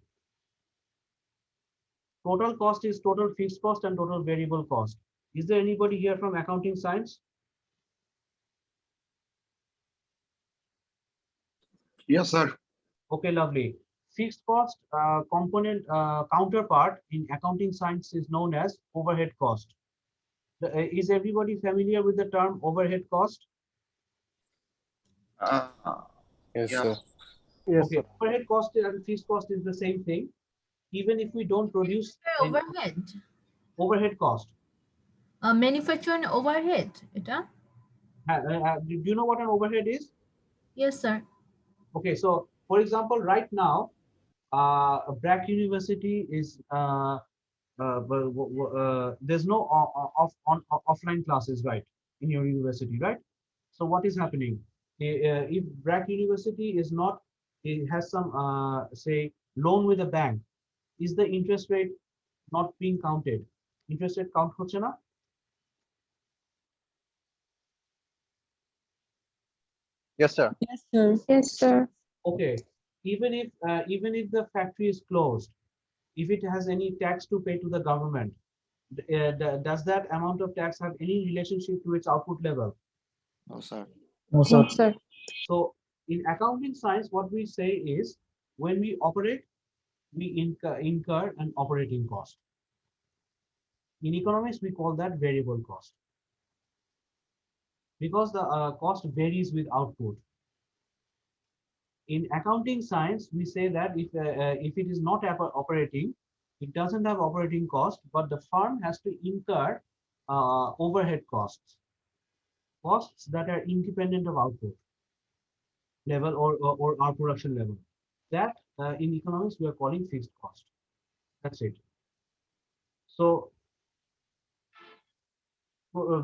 Total cost is total fixed cost and total variable cost. Is there anybody here from accounting science? Yes, sir. Okay, lovely. Fixed cost component counterpart in accounting science is known as overhead cost. Is everybody familiar with the term overhead cost? Yes, Yeah. sir. Yes, Okay, sir. overhead cost and fixed cost is the same thing. Even if we don't produce any overhead cost. Manufacturing overhead, এটা? Do you know what an overhead is? Yes, sir. Okay, so for example, right now, Brack University is there's no offline classes, right, in your university, right? So what is happening? If Brack University is not, it has some say loan with a bank, is the interest rate not being counted? Interest rate count হচ্ছে না? Yes, sir. Yes, sir. Yes, sir. Okay, even if the factory is closed, if it has any tax to pay to the government, does that amount of tax have any relationship to its output level? No, sir. No, sir. So in accounting science, what we say is when we operate, we incur an operating cost. In economics, we call that variable cost because the cost varies with output. In accounting science, we say that if it is not operating, it doesn't have operating cost, but the firm has to incur overhead costs that are independent of output level or our production level. That in economics we are calling fixed cost. That's it. So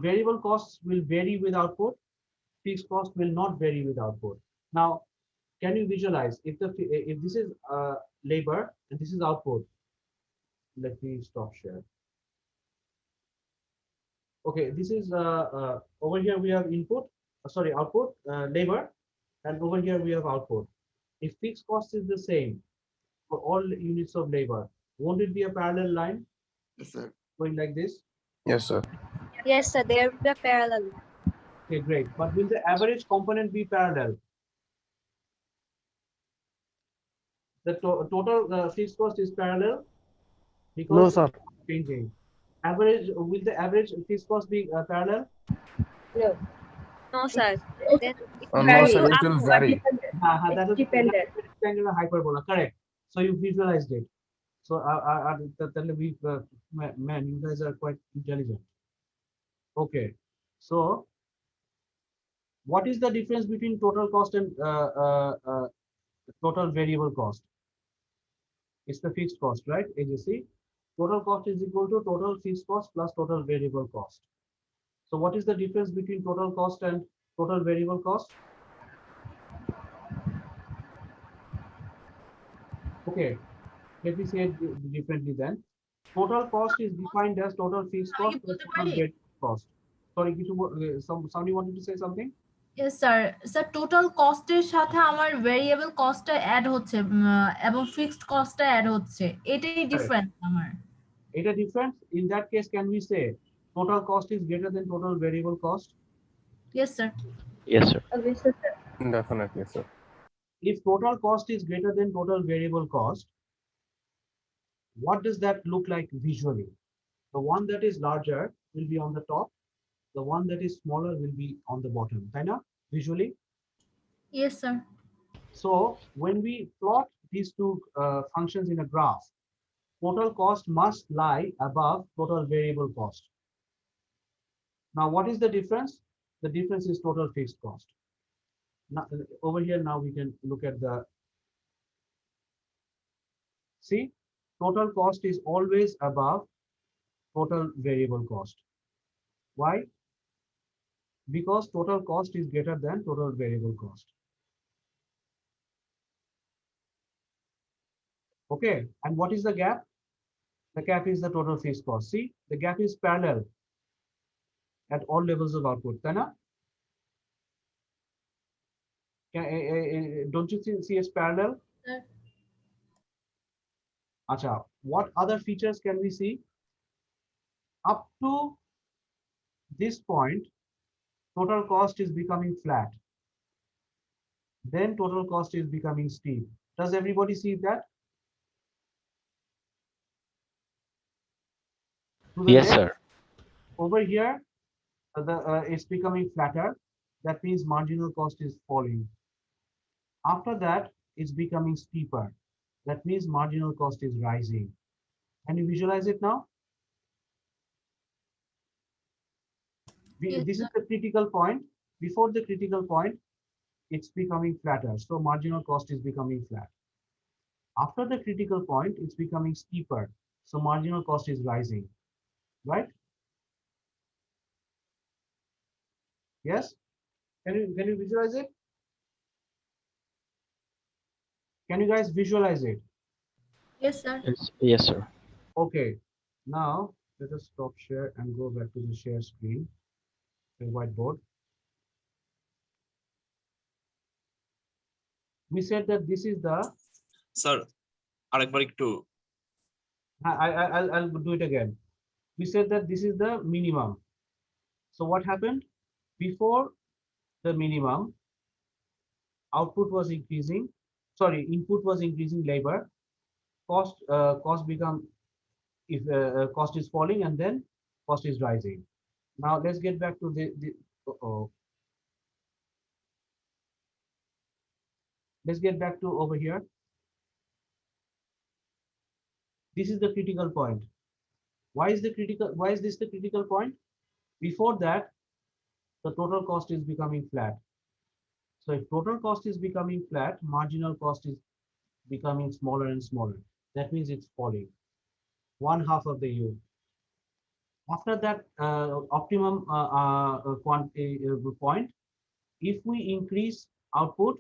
variable costs will vary with output. Fixed cost will not vary with output. Now, can you visualize if this is labor and this is output? Let me stop share. Okay, this is over here we have input, sorry, output, labor, and over here we have output. If fixed cost is the same for all units of labor, won't it be a parallel line? Yes, sir. Going like this? Yes, sir. Yes, sir. They are the parallel. Okay, great. But will the average component be parallel? The total fixed cost is parallel because No, sir. changing. Average, will the average fixed cost be parallel? No. No, sir. Then it No, vary. sir, it will vary. That's Dependent. kind of a hyperbola. Correct. So you visualized it. So man, you guys are quite intelligent. Okay. So what is the difference between total cost and total variable cost? It's the fixed cost, right? As you see, total cost is equal to total fixed cost plus total variable cost. So what is the difference between total cost and total variable cost? Okay, let me say it differently then. Total cost is defined as total fixed cost plus total variable cost. Sorry, somebody wanted to say something? Yes, sir. Sir, total cost এর সাথে আমার variable কস্টটা add হচ্ছে এবং fixed কস্টটা add হচ্ছে, এটাই difference আমার। It a difference. In that case, can we say total cost is greater than total variable cost? Yes, sir. Yes, sir. Obviously, sir. Definitely, sir. If total cost is greater than total variable cost, what does that look like visually? The one that is larger will be on the top. The one that is smaller will be on the bottom. Right now, visually. Yes, sir. So when we plot these two functions in a graph, total cost must lie above total variable cost. Now, what is the difference? The difference is total fixed cost. Now, over here, now we can look at the, see, total cost is always above total variable cost. Why? Because total cost is greater than total variable cost. Okay, and what is the gap? The gap is the total fixed cost. See, the gap is parallel at all levels of output. Tana? Don't you see it's parallel? Sir. Acha, what other features can we see? Up to this point, total cost is becoming flat. Then total cost is becoming steep. Does everybody see that? To the Yes, left, sir. over here, it's becoming flatter. That means marginal cost is falling. After that, it's becoming steeper. That means marginal cost is rising. Can you visualize it now? Yes, This is sir. the critical point. Before the critical point, it's becoming flatter. So marginal cost is becoming flat. After the critical point, it's becoming steeper. So marginal cost is rising, right? Yes? Can you visualize it? Can you guys visualize it? Yes, sir. Yes, sir. Okay. Now let us stop share and go back to the share screen, the whiteboard. We said that this is the, sir আরেকবার একটু I'll do it again. We said that this is the minimum. So what happened? Before the minimum, output was increasing, sorry, input was increasing labor, cost become, if cost is falling and then cost is rising. Now let's get back to the let's get back to over here. This is the critical point. Why is this the critical point? Before that, the total cost is becoming flat. So if total cost is becoming flat, marginal cost is becoming smaller and smaller. That means it's falling. 1/2 of the U. After that optimum point, if we increase output,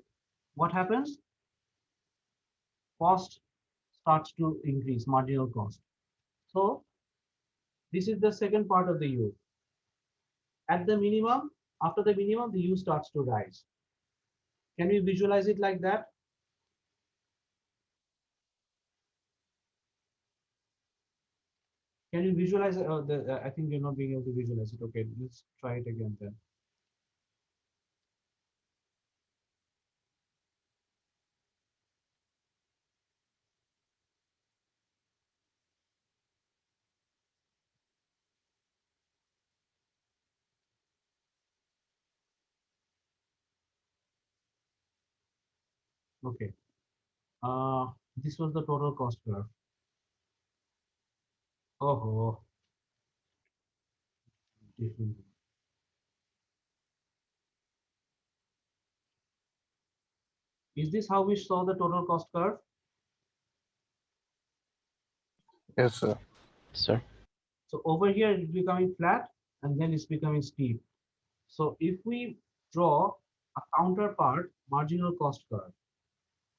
what happens? Cost starts to increase, marginal cost. So this is the second part of the U. At the minimum, after the minimum, the U starts to rise. Can we visualize it like that? Can you visualize I think you're not being able to visualize it. Okay, let's try it again then. Okay. This was the total cost curve. Oh, different. Is this how we saw the total cost curve? Yes, sir. Sir. So over here it's becoming flat and then it's becoming steep. So if we draw a counterpart marginal cost curve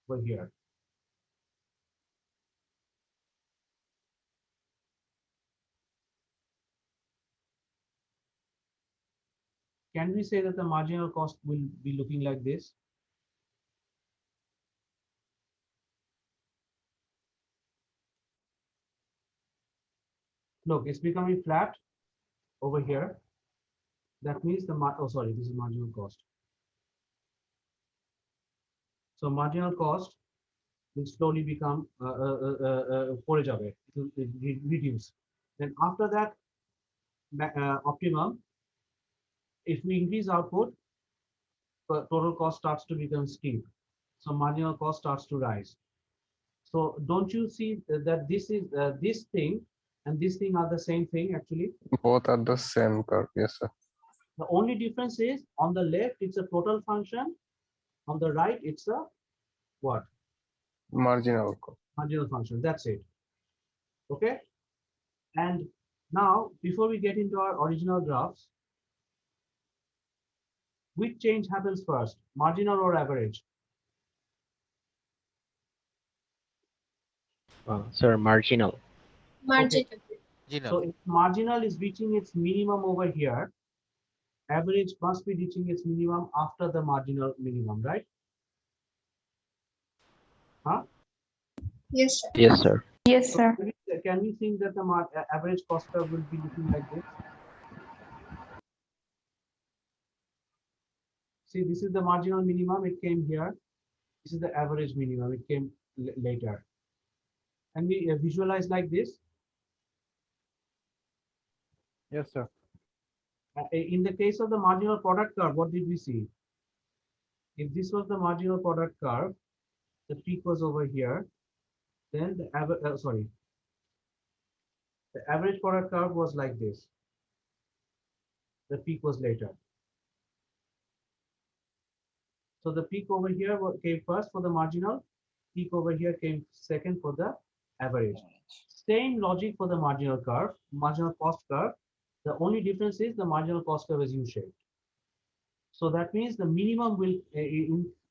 over here, can we say that the marginal cost will be looking like this? Look, it's becoming flat over here. That means oh sorry, this is marginal cost. So marginal cost will slowly become it will reduce. Then after that optimum, if we increase output, total cost starts to become steep. So marginal cost starts to rise. So don't you see that this is this thing and this thing are the same thing actually? Both are the same curve. Yes, sir. The only difference is on the left it's a total function, on the right it's a what? Marginal cost. Marginal function. That's it. Okay. And now before we get into our original graphs, which change happens first, marginal or average? Sir, marginal. Okay. Marginal. So if marginal is reaching its minimum over here, average must be reaching its minimum after the marginal minimum, right? Huh? Yes, sir. Yes, sir. Yes, So sir. can we think that the average cost curve will be looking like this? See, this is the marginal minimum, it came here. This is the average minimum, it came later. And we visualize like this. Yes, sir. In the case of the marginal product curve, what did we see? If this was the marginal product curve, the peak was over here, then the average product curve was like this. The peak was later. So the peak over here came first for the marginal, peak over here came second for the average. Same logic for the marginal curve, marginal cost curve. The only difference is the marginal cost curve is U-shaped. So that means the minimum will,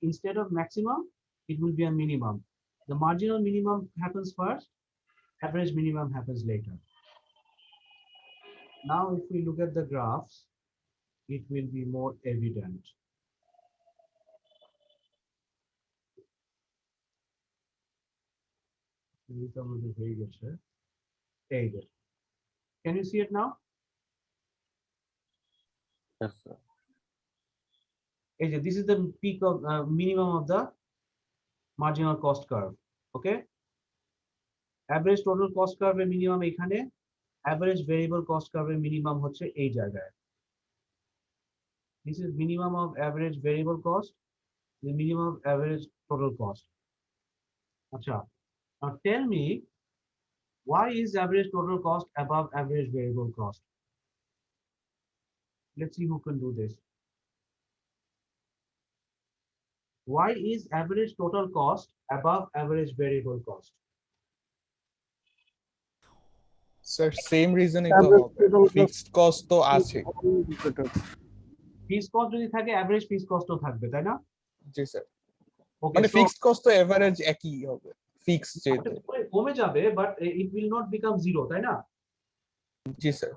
instead of maximum, it will be a minimum. The marginal minimum happens first, average minimum happens later. Now, if we look at the graphs, it will be more evident. Can you see it now? Yes, sir. This is the peak of minimum of the marginal cost curve. Okay. Average total cost curve minimum এখানে, average variable cost curve minimum হচ্ছে এই জায়গায়. This is minimum of average variable cost, the minimum of average total cost. Acha. Now tell me, why is average total cost above average variable cost? Let's see who can do this. Why is average total cost above average variable cost? Sir same রিজনই তো হবে, fixed cost তো আছে। Fixed cost যদি থাকে average fixed কস্টও থাকবে, তাই না? জি স্যার। ওকে, মানে ফিক্সড কস্ট তো এভারেজ একই হবে, ফিক্সড যেটা কমে যাবে, but it will not become zero, তাই না? জি sir.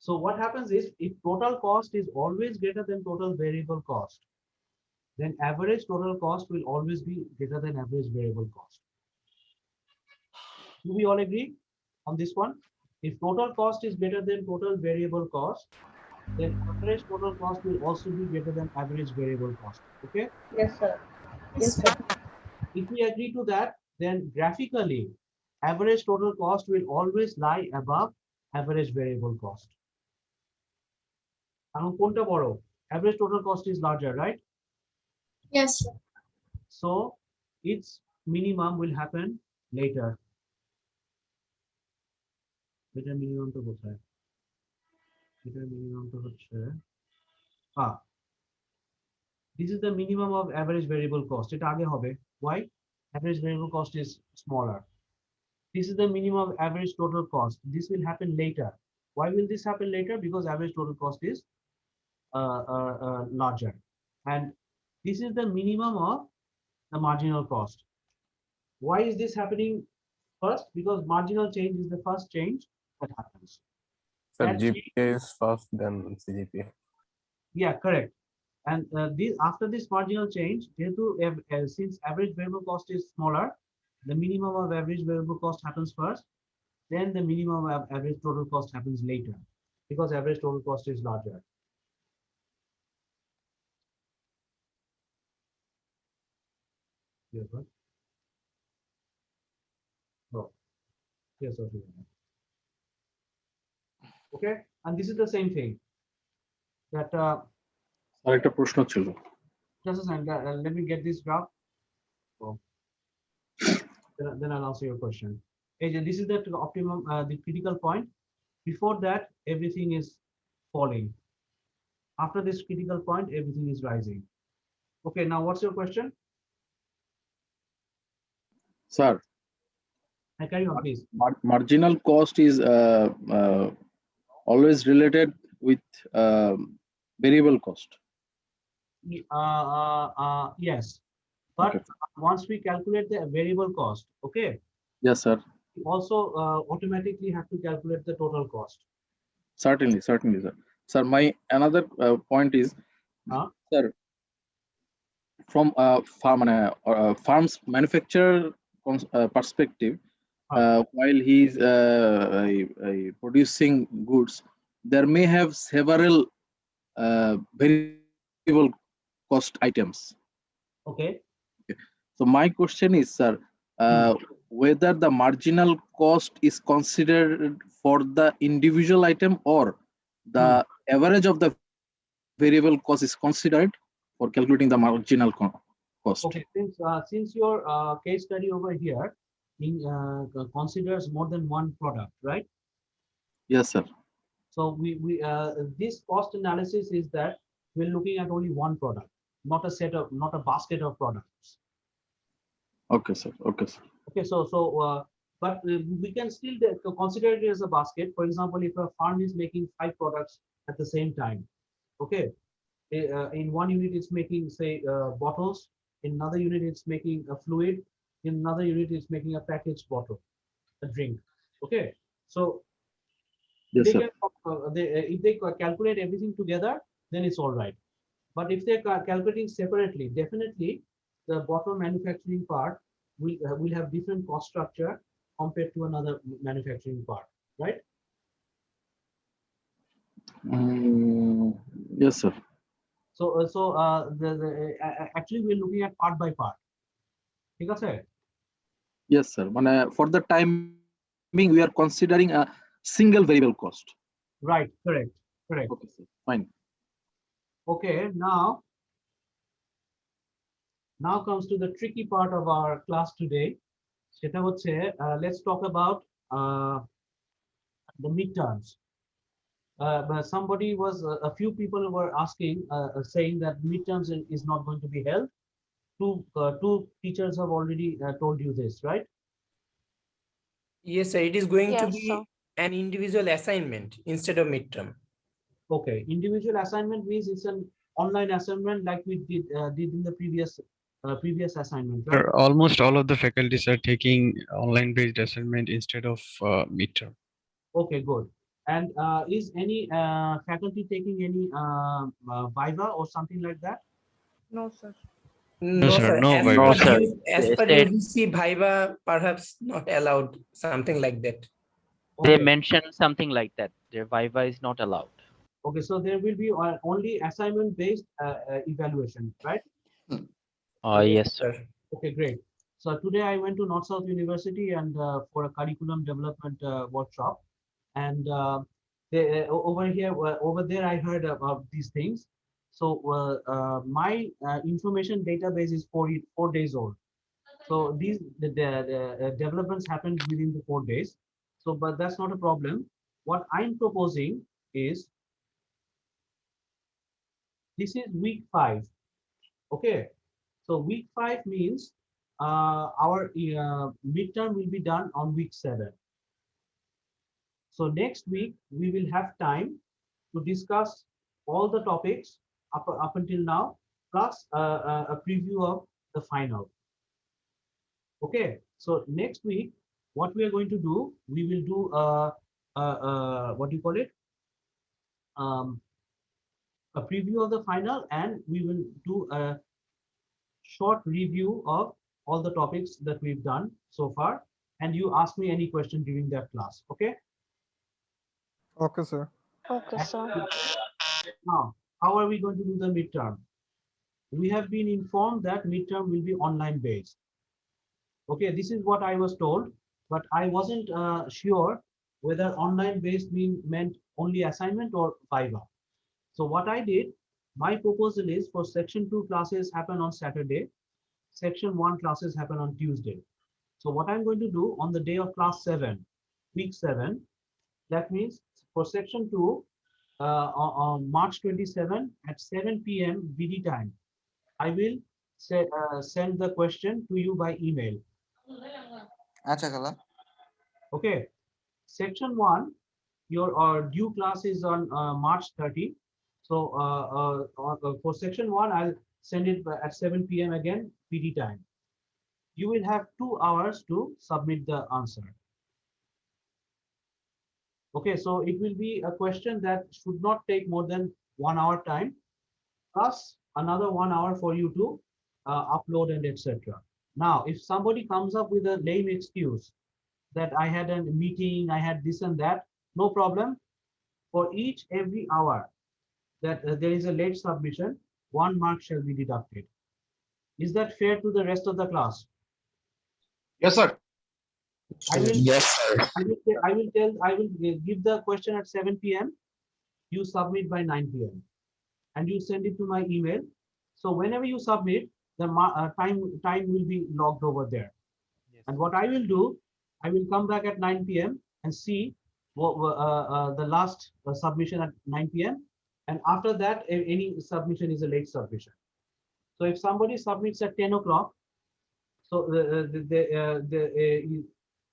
So what happens is, if total cost is always greater than total variable cost, then average total cost will always be greater than average variable cost. Do we all agree on this one? If total cost is greater than total variable cost, then average total cost will also be greater than average variable cost. Okay? Yes, sir. Yes, sir. If we agree to that, then graphically, average total cost will always lie above average variable cost. And কোনটা বড়? Average total cost is larger, right? Yes, sir. So its minimum will happen later. Later minimum to কোথায়? Later minimum to হচ্ছে this is the minimum of average variable cost. এটা আগে হবে. Why? Average variable cost is smaller. This is the minimum of average total cost. This will happen later. Why will this happen later? Because average total cost is larger. And this is the minimum of the marginal cost. Why is this happening first? Because marginal change is the first change that happens. Sir, That GPA is first, then CGPA. Yeah, correct. And after this marginal change, since average variable cost is smaller, the minimum of average variable cost happens first, then the minimum of average total cost happens later, because average total cost is larger. Yes, right? Oh, yes, okay. Okay, and this is the same thing that আরেকটা প্রশ্ন ছিল just a second, let me get this graph. Oh. Then I'll answer your question. Hey, this is the optimum, the critical point. Before that, everything is falling. After this critical point, everything is rising. Okay, now what's your question? Sir Carry on, please. marginal cost is always related with variable cost. Yes, but once we calculate the variable cost, okay, Yes, sir. we also automatically have to calculate the total cost. Certainly, sir. Sir, my another point is, sir, from farm's manufacturer perspective, while he's producing goods, there may have several variable cost items. Okay. So my question is, sir, whether the marginal cost is considered for the individual item or the average of the variable cost is considered for calculating the marginal cost. Okay, since your case study over here considers more than one product, right? Yes, sir. So this cost analysis is that we're looking at only one product, not a basket of products. Okay, sir. Okay, sir. Okay, but we can still consider it as a basket. For example, if a farm is making 5 products at the same time, okay, in one unit it's making, say, bottles, in another unit it's making a fluid, in another unit it's making a packaged bottle, a drink. Okay, so yes, they can, if they calculate everything together, then it's all right. But if they're calculating separately, definitely the bottle manufacturing part will have different cost structure compared to another manufacturing part, right? Yes, sir. So actually we're looking at part by part. ঠিক আছে? Yes, sir. For the timing, we are considering a single variable cost. Right, correct. Okay, sir. Fine. Okay, now comes to the tricky part of our class today. সেটা হচ্ছে, let's talk about the midterms. But somebody was, a few people were asking, saying that midterms is not going to be held. Two teachers have already told you this, right? Yes, sir. It is going to be an individual assignment instead of midterm. Okay, individual assignment means it's an online assignment like we did in the previous assignment, right? Almost all of the faculties are taking online based assignment instead of midterm. Okay, good. And is any faculty taking any Viva or something like that? No, sir. No, sir. No as Viva, per sir. As per UGC, Viva perhaps not allowed, something like that. They mentioned something like that. Their Viva is not allowed. Okay, so there will be only assignment-based evaluation, right? Yes, sir. Okay, great. So today I went to North-South University and for a curriculum development workshop, and over there I heard about these things. So my information database is 4 days old. So the developments happened within the 4 days. So, but that's not a problem. What I'm proposing is, this is week 5. Okay, so week 5 means our midterm will be done on week 7. So next week we will have time to discuss all the topics up until now, plus a preview of the final. Okay, so next week what we are going to do, we will do what do you call it, a preview of the final, and we will do a short review of all the topics that we've done so far, and you ask me any question during that class. Okay? Okay, sir. Okay, sir. Now, how are we going to do the midterm? We have been informed that midterm will be online based. Okay, this is what I was told, but I wasn't sure whether online based meant only assignment or Viva. So what I did, my proposal is for section 2 classes happen on Saturday, section 1 classes happen on Tuesday. So what I'm going to do on the day of class 7, week 7, that means for section 2, on March 27 at 7 p.m. BD time, I will send the question to you by email. Okay. Section 1, your due class is on March 30. So for section 1, I'll send it at 7 p.m. again, PD time. You will have 2 hours to submit the answer. Okay, so it will be a question that should not take more than 1 hour time, plus another 1 hour for you to upload and etc. Now, if somebody comes up with a lame excuse that I had a meeting, I had this and that, no problem. For every hour that there is a late submission, 1 mark shall be deducted. Is that fair to the rest of the class? Yes, sir. I will, Yes, sir. I will give the question at 7 p.m. You submit by 9 p.m. and you send it to my email. So whenever you submit, the time will be logged over there. Yes. And what I will do, I will come back at 9 p.m. and see what the last submission at 9 p.m. And after that, any submission is a late submission. So if somebody submits at 10 o'clock, so the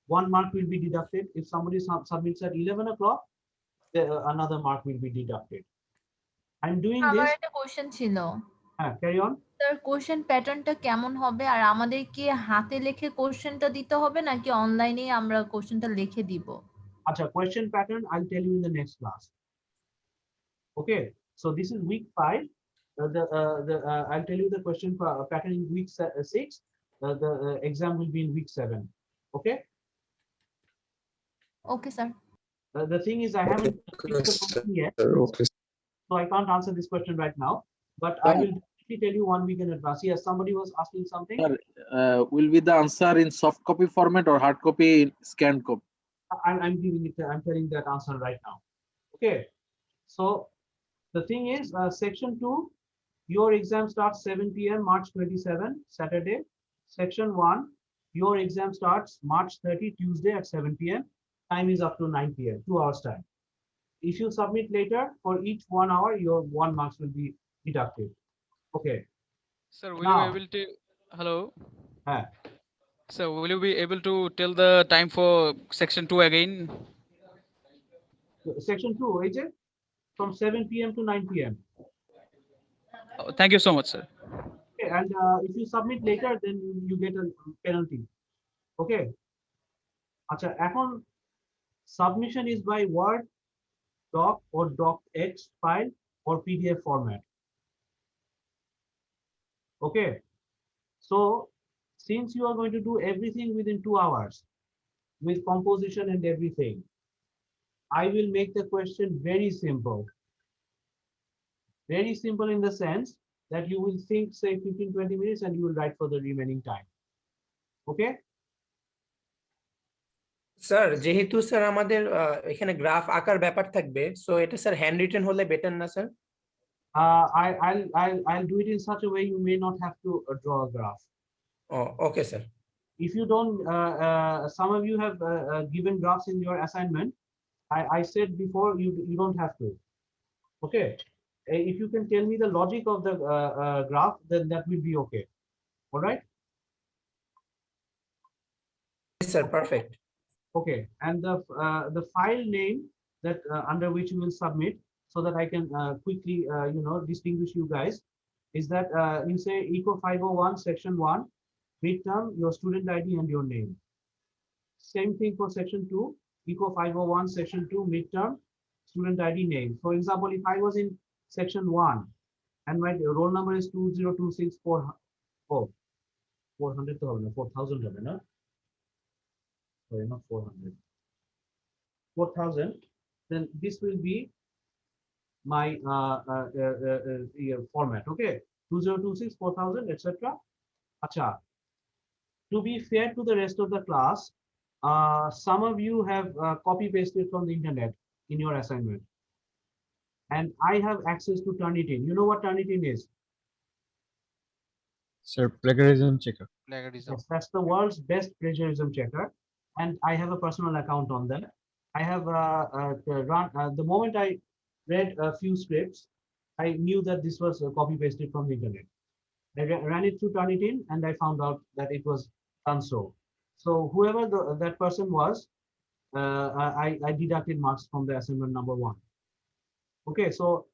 1 mark will be deducted. If somebody submits at 11 o'clock, another mark will be deducted. I'm doing আমার this. একটা question ছিল। Carry on. Sir question প্যাটার্নটা কেমন হবে, আর আমাদের কি হাতে লিখে কোশ্চেনটা দিতে হবে নাকি অনলাইনেই আমরা কোশ্চেনটা লিখে দিব? Acha, question pattern I'll tell you in the next class. Okay, so this is week 5. I'll tell you the question pattern in week 6. The exam will be in week 7. Okay. Okay, sir. The thing is, I haven't fixed the question yet, so I can't answer this question right now. But I will definitely tell you 1 week in advance. Yes, somebody was asking something. Will be the answer in soft copy format or hard copy in scanned copy? I'm giving it. I'm telling that answer right now. Okay. So the thing is, section 2, your exam starts 7 p.m. March 27, Saturday. Section 1, your exam starts March 30, Tuesday at 7 p.m. Time is up to 9 p.m. 2 hours time. If you submit later, for each 1 hour, your 1 marks will be deducted. Okay. Sir, will you be able to? Hello. Huh. So will you be able to tell the time for section 2 again? Section 2, is it? From 7 p.m. to 9 p.m. Oh, thank you so much, sir. Okay, and if you submit later, then you get a penalty. Okay. Acha, এখন submission is by Word, doc or docx file or PDF format. Okay. So since you are going to do everything within 2 hours with composition and everything, I will make the question very simple. Very simple in the sense that you will think, say, 15-20 minutes and you will write for the remaining time. Okay. Sir যেহেতু sir আমাদের এখানে graph আকার ব্যাপার থাকবে, so এটা sir hand written হলে better না sir? I'll do it in such a way you may not have to draw a graph. Oh, okay, sir. If you don't, some of you have given graphs in your assignment. I said before, you don't have to. Okay. If you can tell me the logic of the graph, then that will be okay. All right. Yes, sir. Perfect. Okay, and the file name that under which you will submit, so that I can quickly distinguish you guys, is that you say Eco 501 section 1, midterm, your student ID and your name. Same thing for section 2, Eco 501 section 2, midterm, student ID name. For example, if I was in section 1, and my roll number is 20264. Oh, 400 to 4000, no? Sorry, not 400. 4000. Then this will be my format. Okay, 2026 4000, etc. Acha. To be fair to the rest of the class, some of you have copy pasted from the internet in your assignment, and I have access to Turnitin. You know what Turnitin is? Sir, plagiarism checker. Yes, that's the world's best plagiarism checker, and I have a personal account on that. I have run the moment I read a few scripts, I knew that this was copy pasted from the internet. I ran it through Turnitin, and I found out that it was done so. So whoever that person was, I deducted marks from the assignment number 1. Okay, so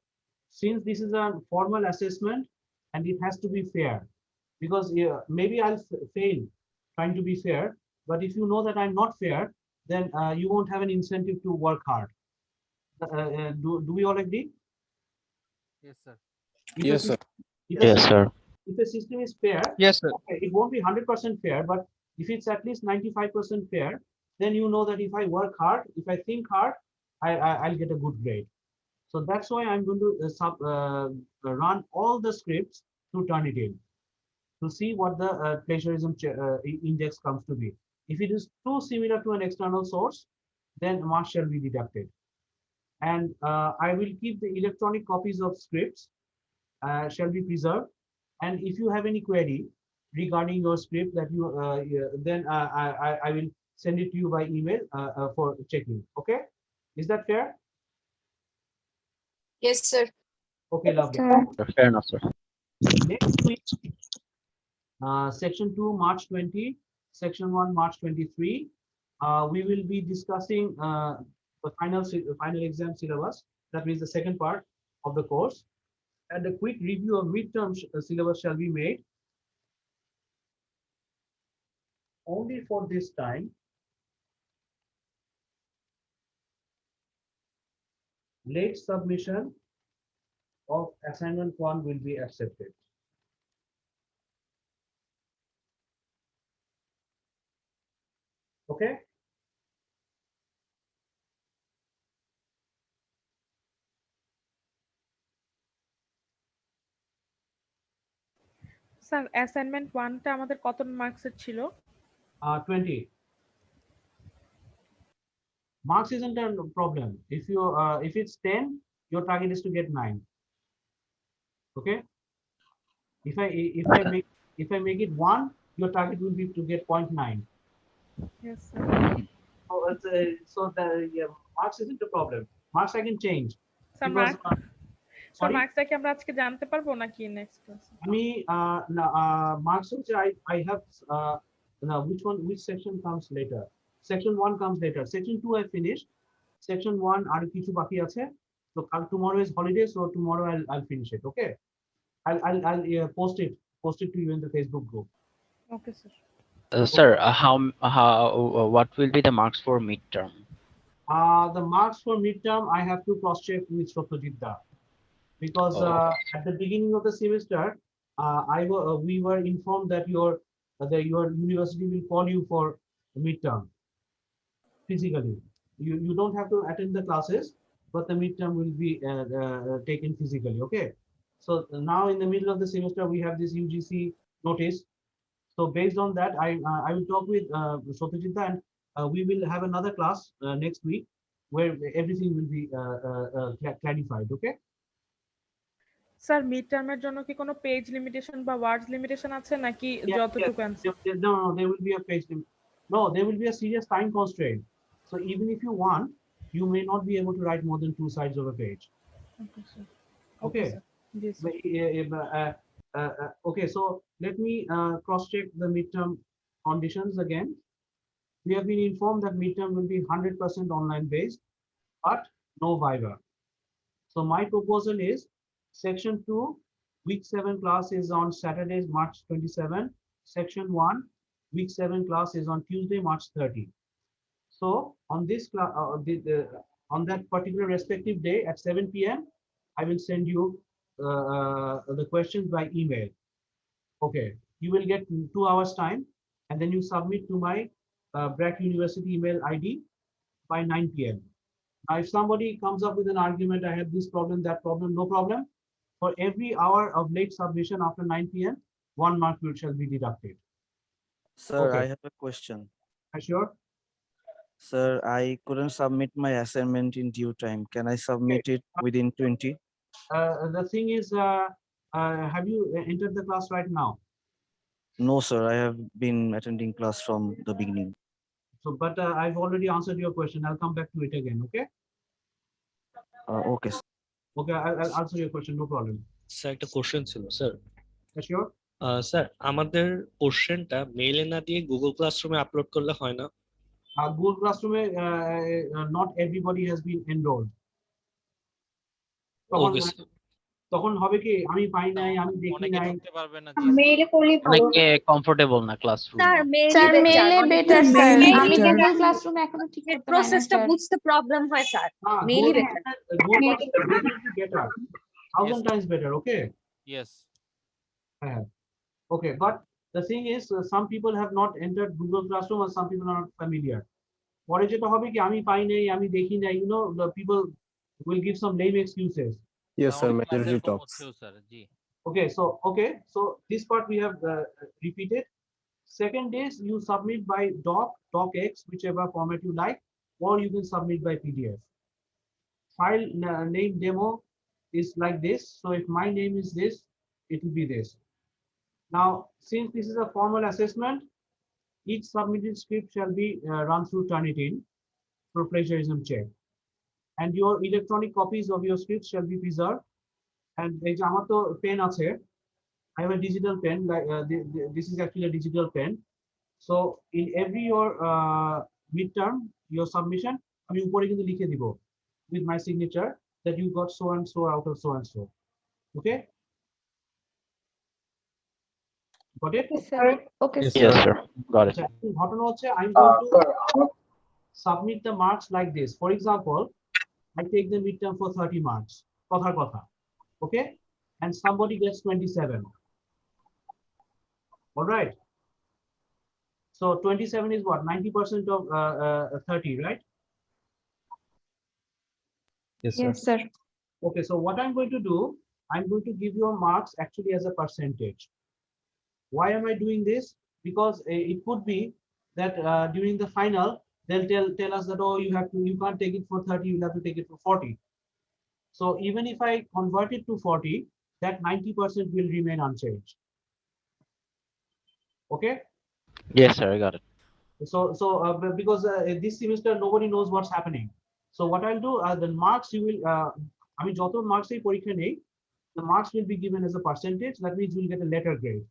since this is a formal assessment and it has to be fair, because maybe I'll fail trying to be fair, but if you know that I'm not fair, then you won't have an incentive to work hard. Do we all agree? Yes, sir. Yes, sir. Yes, sir. If the system is fair, Yes, sir. okay, it won't be 100% fair, but if it's at least 95% fair, then you know that if I work hard, if I think hard, I'll get a good grade. So that's why I'm going to run all the scripts to Turnitin to see what the plagiarism index comes to be. If it is too similar to an external source, then marks shall be deducted. And I will keep the electronic copies of scripts shall be preserved. And if you have any query regarding your script that you then I will send it to you by email for checking. Okay, is that fair? Yes, sir. Okay, lovely. Fair enough, sir. Next week, section 2 March 20, section 1 March 23. We will be discussing the final exam syllabus. That means the second part of the course, and a quick review of midterm syllabus shall be made. Only for this time, late submission of assignment 1 will be accepted. Okay. Sir assignment 1টা আমাদের কত মার্কসের ছিল? 20. Marks isn't a problem. If it's 10, your target is to get 9. Okay. If I make it 1, your target will be to get 0.9. Yes, sir. So the marks isn't a problem. Marks I can change. Sir মার্কসটা কি আমরা আজকে জানতে পারবো নাকি next ক্লাসে? আমি marks হচ্ছে I have now which section comes later? Section 1 comes later. Section 2 I finished. Section 1 আর কিছু বাকি আছে. So tomorrow is holiday, so tomorrow I'll finish it. Okay. I'll post it to you in the Facebook group. Okay, sir. Sir, what will be the marks for midterm? The marks for midterm I have to cross check with Satyajit, because at the beginning of the semester we were informed that your university will call you for midterm physically. You don't have to attend the classes, but the midterm will be taken physically. Okay, so now in the middle of the semester we have this UGC notice. So based on that, I will talk with Satyajit, and we will have another class next week where everything will be clarified. Okay. Sir mid টার্মের জন্য কি কোনো page limitation বা ওয়ার্ডস limitation আছে নাকি যতটুকু answer? No, there will be a page limit. No, there will be a serious time constraint. So even if you want, you may not be able to write more than 2 sides of a page. Okay, sir. Okay. Yes, sir. Okay, so let me cross check the midterm conditions again. We have been informed that midterm will be 100% online based, but no viva. So my proposal is section 2 week 7 class is on Saturdays March 27. Section 1 week 7 class is on Tuesday March 30. So on this on that particular respective day at 7 p.m. I will send you the questions by email. Okay, you will get 2 hours time, and then you submit to my BRAC University email ID by 9 p.m. Now, if somebody comes up with an argument, I have this problem, that problem, no problem. For every hour of late submission after 9 p.m., 1 mark shall be deducted. Sir, Okay. I have a question. Sure. Sir, I couldn't submit my assignment in due time. Can I submit it within 20? The thing is, have you entered the class right now? No, sir. I have been attending class from the beginning. So, but I've already answered your question. I'll come back to it again. Okay. Okay, sir. Okay, I'll answer your question. No problem. Sir একটা question ছিল sir Sure. Sir আমাদের কোশ্চেনটা মেইলে না দিয়ে Google ক্লাসরুমে upload করলে হয় না Google Classroom, not everybody has been enrolled. তখন হবে কি আমি পাই নাই, আমি দেখি নাই, মেইলে করলেই ভালো অনেকে কমফোর্টেবল না ক্লাসরুম। স্যার মেইলে বেটার স্যার আমি গুগল ক্লাসরুমে এখনো ঠিক করতে পারি না প্রসেসটা স্যার বুঝতে প্রবলেম হয় sir মেইলই better 1000 times better. Okay. Yes. Okay, but the thing is, some people have not entered Google Classroom, and some people are not familiar. পরে যেটা হবে কি আমি পাই নাই, আমি দেখি নাই, you know, the people will give some lame excuses. Yes, sir. Majority talks. Okay, so this part we have repeated. Second is you submit by docx, whichever format you like, or you can submit by PDF. File name demo is like this. So if my name is this, it will be this. Now, since this is a formal assessment, each submitted script shall be run through Turnitin for plagiarism check. And your electronic copies of your scripts shall be preserved. And এই যে আমার তো pen আছে, I have a digital pen, like this is actually a digital pen. So in every your midterm, your submission, আমি উপরে কিন্তু লিখে দিব with my signature that you got so and so out of so and so. Okay? Got it? Yes, sir. Okay, Yes, sir. Got it. ঘটনা হচ্ছে I'm going to submit the marks like this. For example, I take the midterm for 30 marks. কথার কথা. Okay? And somebody gets 27. All right. So 27 is what? 90% of 30, right? Yes, sir. Yes, sir. Okay, so what I'm going to do, I'm going to give your marks actually as a percentage. Why am I doing this? Because it could be that during the final, they'll tell us that, oh, you can't take it for 30, you'll have to take it for 40. So even if I convert it to 40, that 90% will remain unchanged. Okay? Yes, sir. I got it. So because this semester nobody knows what's happening. So what I'll do, the marks you will, I mean, যত marks এই পরীক্ষা নেই, the marks will be given as a percentage. That means you'll get a letter grade.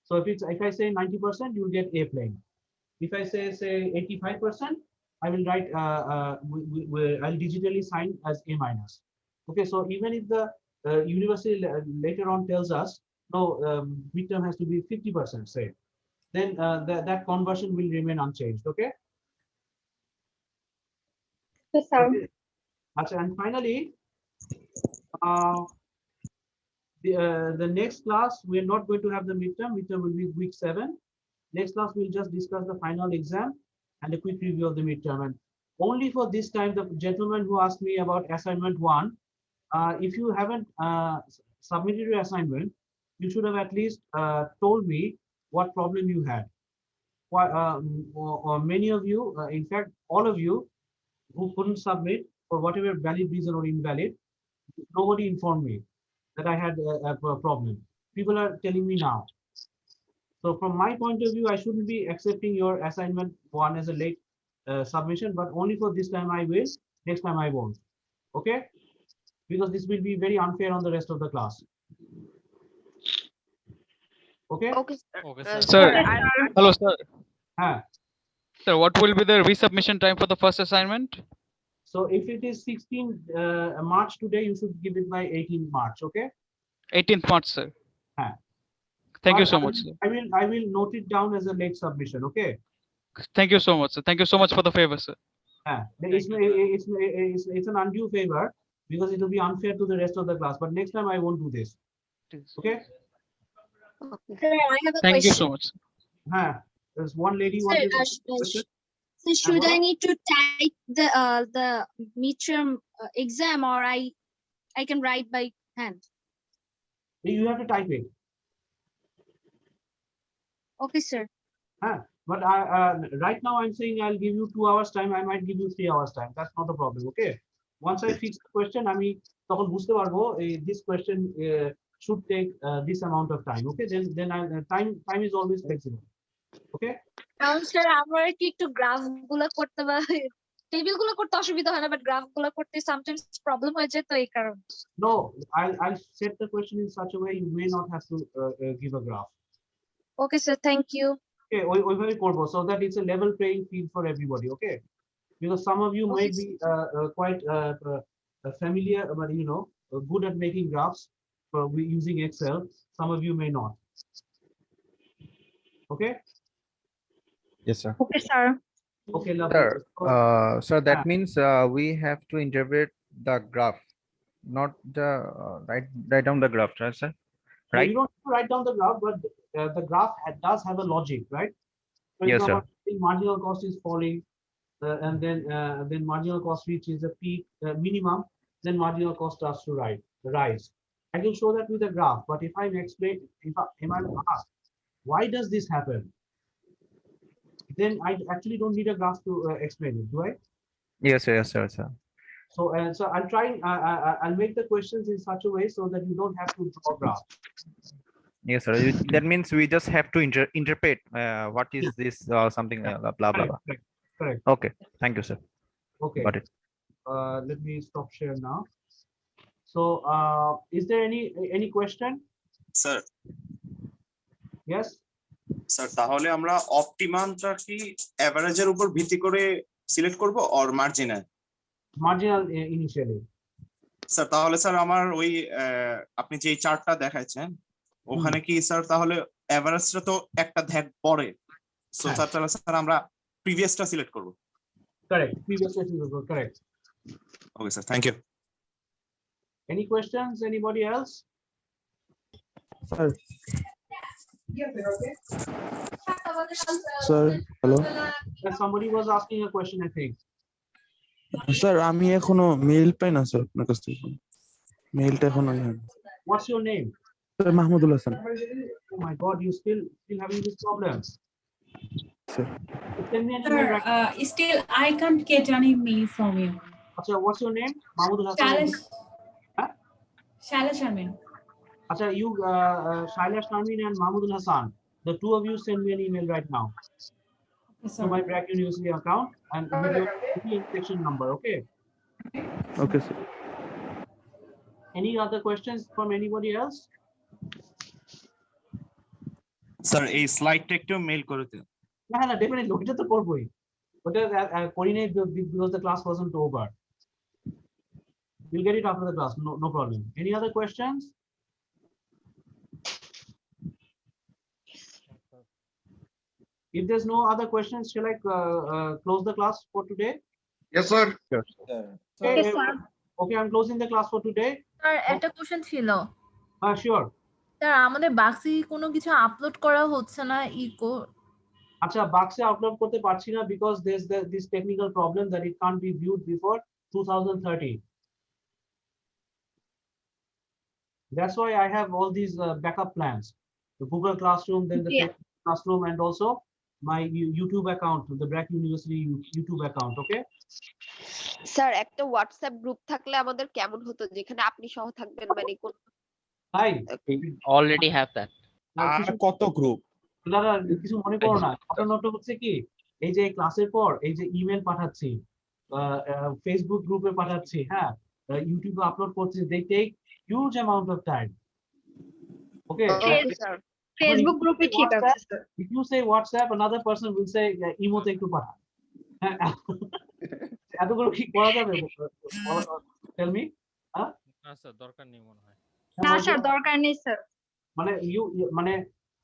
So if I say 90%, you'll get A plain. If I say 85%, I will write I'll digitally sign as A minus. Okay, so even if the university later on tells us no, midterm has to be 50%, say, then that conversion will remain unchanged. Okay. Yes, sir. Okay. And finally, the next class we are not going to have the midterm. Midterm will be week 7. Next class we'll just discuss the final exam and a quick review of the midterm. And only for this time, the gentleman who asked me about assignment 1, if you haven't submitted your assignment, you should have at least told me what problem you had. Or many of you, in fact, all of you who couldn't submit for whatever valid reason or invalid, nobody informed me that I had a problem. People are telling me now. So from my point of view, I shouldn't be accepting your assignment 1 as a late submission, but only for this time I will, next time I won't. Okay? Because this will be very unfair on the rest of the class. Okay? Okay, sir. Okay, sir. Hello, sir. Sir, what will be the resubmission time for the first assignment? So if it is 16 March today, you should give it by 18 March, okay? 18th March, sir. Thank you so much, sir. I will note it down as a late submission, okay? Thank you so much, sir. Thank you so much for the favor, sir. It's an undue favor because it will be unfair to the rest of the class. But next time I won't do this. Okay. Sir, I have a Thank you question. so much. There's one lady Sir, wanted to question. so should I what? need to type the midterm exam, or I can write by hand? You have to type it. Okay, sir. But right now I'm saying I'll give you 2 hours time. I might give you 3 hours time. That's not a problem. Okay. Once I fix the question, I mean, this question should take this amount of time. Okay. Then time is always flexible. Okay. Sir, আমার কি একটু graph গুলো করতে বা table গুলো করতে অসুবিধা হয় না, বাট গ্রাফ গুলো করতে সামটাইমস প্রবলেম হয়ে যায়, তো এই কারণে। No, I'll set the question in such a way you may not have to give a graph. Okay, sir. Thank you. Okay, ওইভাবে করব so that it's a level playing field for everybody. Okay, because some of you might be quite familiar, but good at making graphs using Excel. Some of you may not. Okay. Yes, sir. Okay, sir. Okay, lovely. Sir, that means we have to interpret the graph, not the write down the graph, right, sir? No, you don't have to write down the graph, but the graph does have a logic, right? For Yes, example, sir. marginal cost is falling, and then marginal cost reaches a peak minimum, then marginal cost starts to rise. I can show that with a graph, but if I'm asked, why does this happen? Then I actually don't need a graph to explain it, do I? Yes, sir. Yes, sir. Sir. So I'll try. I'll make the questions in such a way so that you don't have to draw graphs. Yes, sir. That means we just have to interpret what is this something blah blah blah. Correct. Okay. Thank you, sir. Okay. Got it. Let me stop share now. So is there any question? Sir. Yes. Sir তাহলে আমরা অপটিমামটা কি এভারেজের উপর ভিত্তি করে select করব or marginal? Marginal initially. Sir তাহলে sir আমার ওই আপনি যে চার্টটা দেখাচ্ছেন ওখানে কি স্যার তাহলে এভারেজটা তো একটা ধাপ পরে, সো তাহলে স্যার আমরা প্রিভিয়াসটা সিলেক্ট করব। Correct. Previously correct. Okay, sir. Thank you. Any questions? Anybody else? Sir. Sir, hello. Somebody was asking a question, I think. Sir, আমি এখনো মেইল পাই না স্যার আপনার কাছ থেকে। মেইলটা এখনো নেই। What's your name? Sir, Mahmudul Hasan. Oh my God, you still having this problem? Sir. Send me an email right now. Still, I can't get any mail from you. Acha, what's your name? Mahmudul Hasan. Shailesh Sharmin. Acha, you Shailesh Sharmin and Mahmudul Hasan. The two of you send me an email right now. To my Brack University account and with your section number. Okay. Okay, sir. Any other questions from anybody else? Sir, a slide টা একটু mail করে দিন। না, definitely ওটা তো করবই। ওটা করি নাই because the class wasn't over. We'll get it after the class. No problem. Any other questions? If there's no other questions, shall I close the class for today? Yes, sir. Yes, Okay, Yes, sir. Okay, I'm closing the class for today. Sir একটা question ছিল। Sure. Sir আমাদের বাক্সে কোনো কিছু upload করা হচ্ছে না eco. আচ্ছা, বাক্সে আপলোড করতে পারছি না because there's this technical problem that it can't be viewed before 2030. That's why I have all these backup plans. The Google Classroom, then the Classroom, and also my YouTube account, the Brack University YouTube account. Okay. Sir একটা WhatsApp group থাকলে আমাদের কেমন হতো যেখানে আপনি সহ থাকবেন, মানে কোন Hi. We already have that. কত গ্রুপ? দাদা কিছু মনে করো না, ঘটনাটা হচ্ছে কি এই যে ক্লাসের পর এই যে ইমেল পাঠাচ্ছি, ফেসবুক গ্রুপে পাঠাচ্ছি, হ্যাঁ, ইউটিউবে আপলোড করছি, they take huge amount of time. Okay. Facebook group এ ঠিক আছে sir. If you say WhatsApp, another person will say ইমোতে একটু পাঠা। এতগুলো কি করা যাবে? Tell me. না স্যার, দরকার নেই মনে হয়। না স্যার, দরকার নেই স্যার। মানে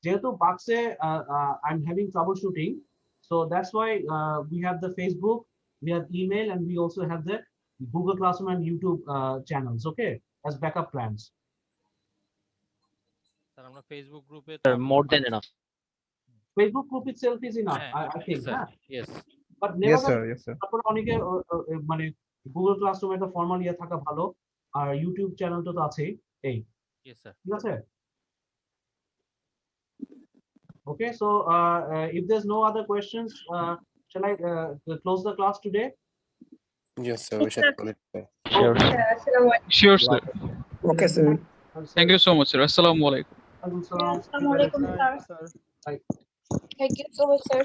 যেহেতু বাক্সে I'm having troubleshooting, so that's why we have the Facebook, we have email, and we also have the Google Classroom and YouTube channels, okay, as backup plans. Facebook group more than enough. Facebook group itself is enough, I think. Sir. Yes. But Yes, nevertheless, sir. Yes, sir. তারপর অনেকে মানে Google ক্লাসরুমে একটা formal ইয়ে থাকা ভালো, আর YouTube চ্যানেলটা তো আছেই। এই Yes, sir. ঠিক আছে? Okay, so if there's no other questions, shall I close the class today? Yes, sir. We should call it. Sure. Sure, sir. Okay, sir. Thank you so much, sir. Assalamu alaikum. Assalamu alaikum, sir. Thank you so much, sir.